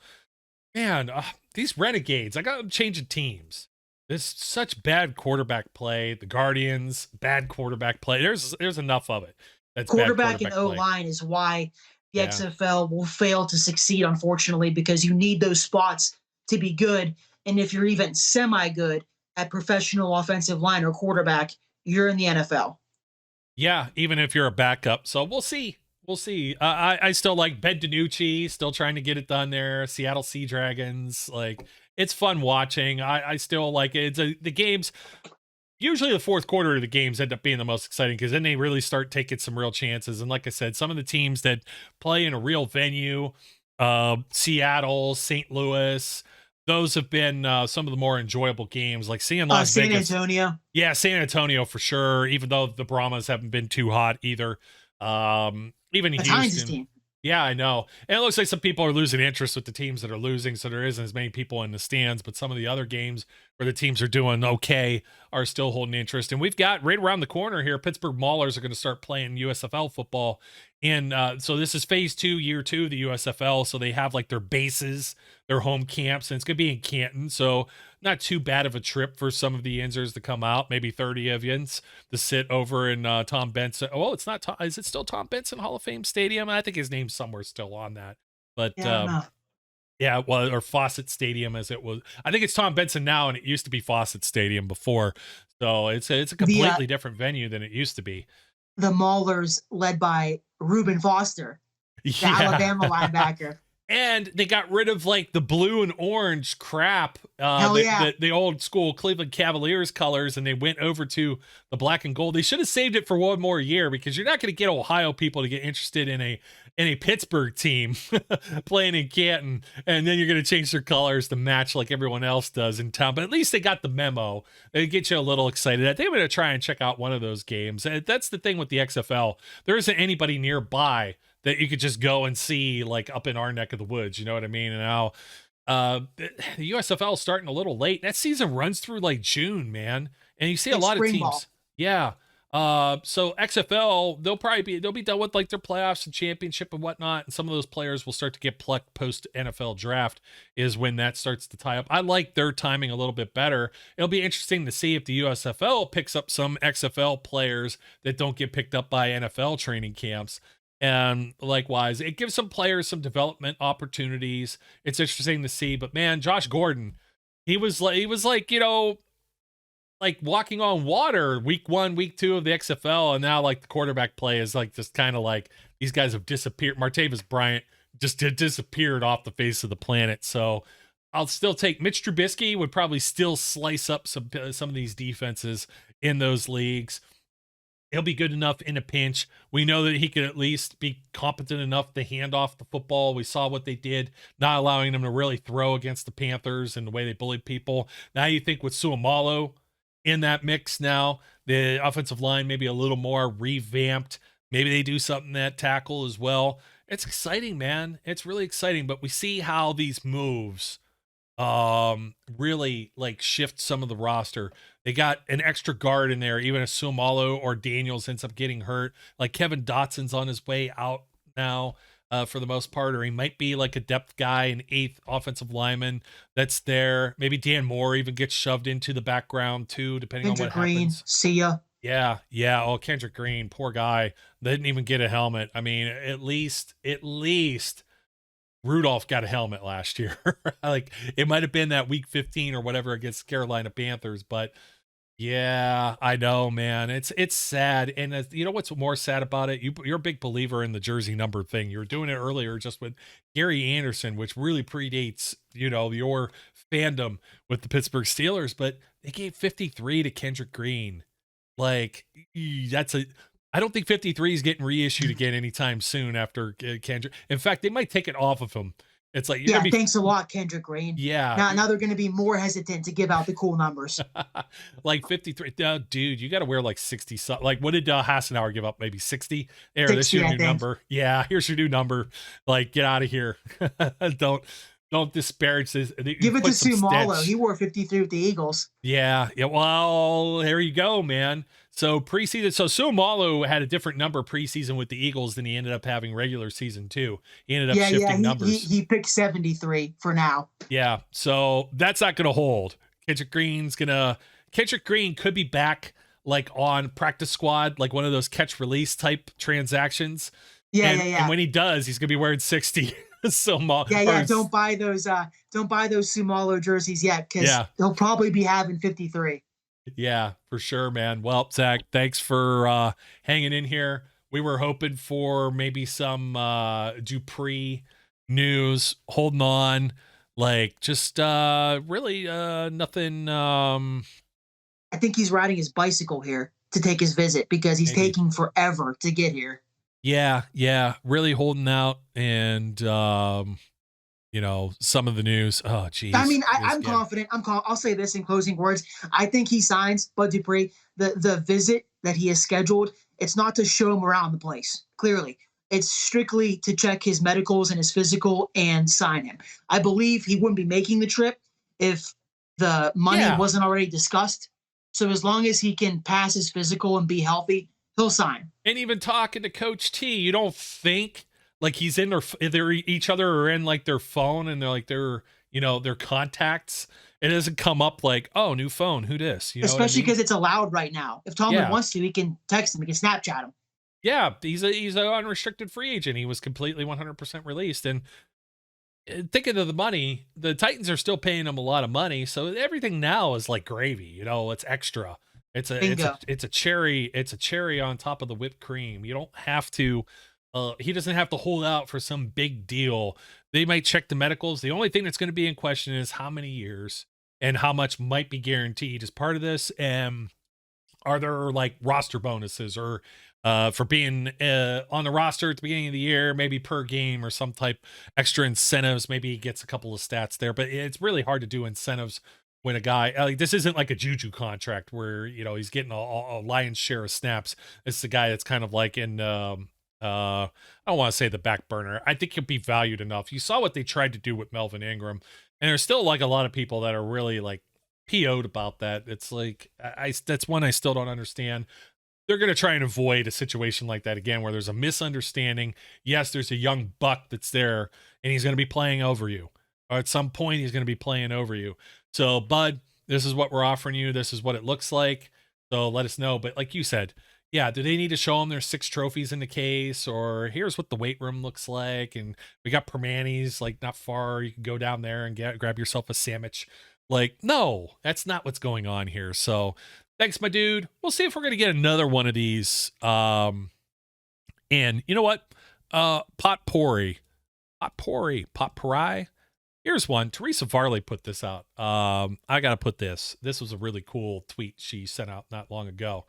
Man, these Renegades, I got them changing teams. There's such bad quarterback play. The Guardians, bad quarterback play. There's enough of it. That's quarterback and O-line is why the XFL will fail to succeed, unfortunately, because you need those spots to be good. And if you're even semi-good at professional offensive line or quarterback, you're in the NFL. Yeah, even if you're a backup. So we'll see. We'll see. I still like Ben DiNucci, still trying to get it done there. Seattle Sea Dragons, like, it's fun watching. I still like it. The games, usually the fourth quarter of the games end up being the most exciting because then they really start taking some real chances. And like I said, some of the teams that play in a real venue, Seattle, St. Louis, those have been some of the more enjoyable games, like seeing Las Vegas. San Antonio. Yeah, San Antonio for sure, even though the Brahmas haven't been too hot either. Even Houston. Yeah, I know. And it looks like some people are losing interest with the teams that are losing, so there isn't as many people in the stands, but some of the other games where the teams are doing okay are still holding interest. And we've got right around the corner here, Pittsburgh Maulers are going to start playing USFL football. And so this is phase 2, year 2 of the USFL. So they have like their bases, their home camps, and it's going to be in Canton. So not too bad of a trip for some of the Inzers to come out, maybe 30 of yins to sit over in Tom Benson. Oh, it's not. Is it still Tom Benson Hall of Fame Stadium? I think his name's somewhere still on that. But yeah, well, or Fawcett Stadium as it was. I think it's Tom Benson now, and it used to be Fawcett Stadium before. So it's a completely different venue than it used to be. The Maulers, led by Reuben Foster, the Alabama linebacker. And they got rid of like the blue and orange crap, the old school Cleveland Cavaliers colors, and they went over to the black and gold. They should have saved it for one more year because you're not going to get Ohio people to get interested in a Pittsburgh team playing in Canton, and then you're going to change their colors to match like everyone else does in town. But at least they got the memo. They get you a little excited. I think I'm going to try and check out one of those games. And that's the thing with the XFL. There isn't anybody nearby that you could just go and see like up in our neck of the woods. You know what I mean? And now the USFL is starting a little late. That season runs through like June, man. And you see a lot of teams. Ball. Yeah. So XFL, they'll be done with like their playoffs and championship and whatnot. And some of those players will start to get plucked post NFL draft is when that starts to tie up. I like their timing a little bit better. It'll be interesting to see if the USFL picks up some XFL players that don't get picked up by NFL training camps. And likewise, it gives some players some development opportunities. It's interesting to see, but man, Josh Gordon, he was like, you know, like walking on water week 1, week 2 of the XFL. And now like the quarterback play is like just kind of like these guys have disappeared. Martavis Bryant just disappeared off the face of the planet. So I'll still take Mitch Trubisky would probably still slice up some of these defenses in those leagues. He'll be good enough in a pinch. We know that he could at least be competent enough to hand off the football. We saw what they did, not allowing them to really throw against the Panthers and the way they bullied people. Now you think with Suamalo in that mix now, the offensive line maybe a little more revamped. Maybe they do something at tackle as well. It's exciting, man. It's really exciting, but we see how these moves really like shift some of the roster. They got an extra guard in there, even if Suamalo or Daniels ends up getting hurt. Like Kevin Dotson's on his way out now for the most part, or he might be like a depth guy, an 8th offensive lineman that's there. Maybe Dan Moore even gets shoved into the background too, depending on what happens. See ya. Yeah. Oh, Kendrick Green, poor guy. They didn't even get a helmet. I mean, at least Rudolph got a helmet last year. Like it might have been that week 15 or whatever against Carolina Panthers, but yeah, I know, man. It's sad. And you know what's more sad about it? You're a big believer in the jersey number thing. You were doing it earlier just with Gary Anderson, which really predates, your fandom with the Pittsburgh Steelers, but they gave 53 to Kendrick Green. Like I don't think 53 is getting reissued again anytime soon after Kendrick. In fact, they might take it off of him. It's like, thanks a lot, Kendrick Green. Yeah. Now they're going to be more hesitant to give out the cool numbers. Like 53. Dude, you got to wear like 60. Like, what did Hassenauer give up? Maybe 60? There, this is your new number. Yeah, here's your new number. Like, get out of here. Don't disparage this. Give it to Suamalo. He wore 53 with the Eagles. Yeah. Well, there you go, man. So preseason, Suamalo had a different number preseason with the Eagles than he ended up having regular season too. He ended up shifting numbers. He picked 73 for now. Yeah. So that's not going to hold. Kendrick Green could be back like on practice squad, like one of those catch release type transactions. Yeah. And when he does, he's going to be wearing 60. Don't buy those Suamalo jerseys yet, because he'll probably be having 53. Yeah, for sure, man. Well, Zach, thanks for hanging in here. We were hoping for maybe some Dupree news, holding on, like just really nothing. I think he's riding his bicycle here to take his visit because he's taking forever to get here. Yeah, really holding out, and some of the news. Oh, geez. I mean, I'm confident. I'll say this in closing words. I think he signs Bud Dupree. The visit that he has scheduled, it's not to show him around the place. Clearly, it's strictly to check his medicals and his physical and sign him. I believe he wouldn't be making the trip if the money wasn't already discussed. So as long as he can pass his physical and be healthy, he'll sign. And even talking to Coach T, you don't think like he's in they're each other or in like their phone and they're like their contacts. It doesn't come up like, oh, new phone, who dis? Especially because it's allowed right now. If Tomlin wants to, he can text him, he can Snapchat him. Yeah, he's an unrestricted free agent. He was completely 100% released. And thinking of the money, the Titans are still paying him a lot of money, so everything now is like gravy. It's extra. It's a cherry on top of the whipped cream. You don't have to. He doesn't have to hold out for some big deal. They might check the medicals. The only thing that's going to be in question is how many years and how much might be guaranteed as part of this. And are there like roster bonuses or for being on the roster at the beginning of the year, maybe per game or some type extra incentives? Maybe he gets a couple of stats there, but it's really hard to do incentives when a guy like this isn't like a Juju contract where, he's getting a lion's share of snaps. It's the guy that's kind of like in, I don't want to say the back burner. I think he'll be valued enough. You saw what they tried to do with Melvin Ingram, and there's still like a lot of people that are really like PO'd about that. It's like, that's one I still don't understand. They're going to try and avoid a situation like that again, where there's a misunderstanding. Yes, there's a young buck that's there and he's going to be playing over you, or at some point he's going to be playing over you. So, Bud, this is what we're offering you. This is what it looks like. So let us know. But like you said, do they need to show them there's 6 trophies in the case, or here's what the weight room looks like? And we got Permanis like not far. You can go down there and grab yourself a sandwich. Like, no, that's not what's going on here. So thanks, my dude. We'll see if we're going to get another one of these. And you know what? Potpourri. Here's one. Teresa Varley put this out. I got to put this. This was a really cool tweet she sent out not long ago.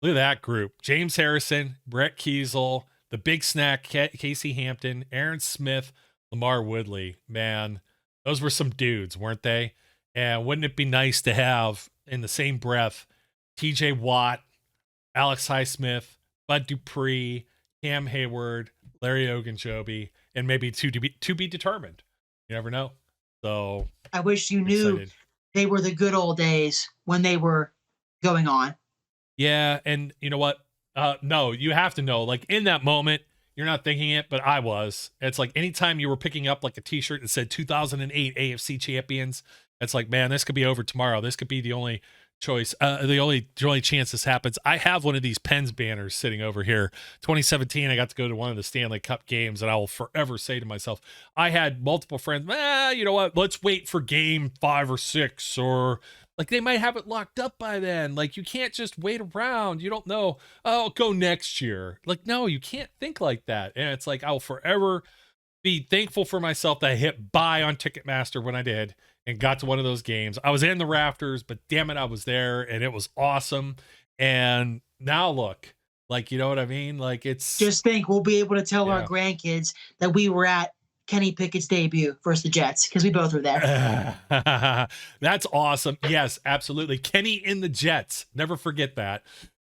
Look at that group. James Harrison, Brett Kiesel, the Big Snack, Casey Hampton, Aaron Smith, Lamar Woodley. Man, those were some dudes, weren't they? And wouldn't it be nice to have in the same breath TJ Watt, Alex Highsmith, Bud Dupree, Cam Hayward, Larry Ogunjobi, and maybe to be determined. You never know. So I wish you knew they were the good old days when they were going on. Yeah, and you know what? No, you have to know. Like in that moment, you're not thinking it, but I was. It's like anytime you were picking up like a T-shirt that said 2008 AFC champions, it's like, man, this could be over tomorrow. This could be the only choice, the only chance this happens. I have one of these Pens banners sitting over here. 2017, I got to go to one of the Stanley Cup games, and I will forever say to myself, I had multiple friends, you know what? Let's wait for game 5 or 6, or like they might have it locked up by then. Like you can't just wait around. You don't know. Oh, I'll go next year. Like, no, you can't think like that. And it's like, I will forever be thankful for myself that I hit buy on Ticketmaster when I did and got to one of those games. I was in the rafters, but damn it, I was there and it was awesome. And now look, like, you know what I mean? Like it's just think we'll be able to tell our grandkids that we were at Kenny Pickett's debut versus the Jets because we both were there. That's awesome. Yes, absolutely. Kenny in the Jets. Never forget that.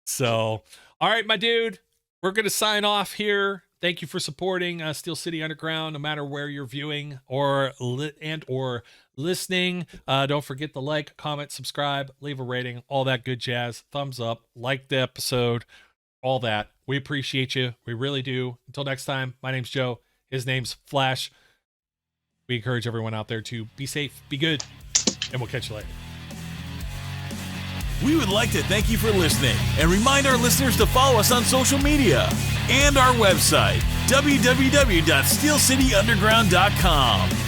So, all right, my dude, we're going to sign off here. Thank you for supporting Steel City Underground, no matter where you're viewing or listening. Don't forget to like, comment, subscribe, leave a rating, all that good jazz. Thumbs up, like the episode, all that. We appreciate you. We really do. Until next time, my name's Joe. His name's Flash. We encourage everyone out there to be safe, be good, and we'll catch you later. We would like to thank you for listening and remind our listeners to follow us on social media and our website, www.steelcityunderground.com.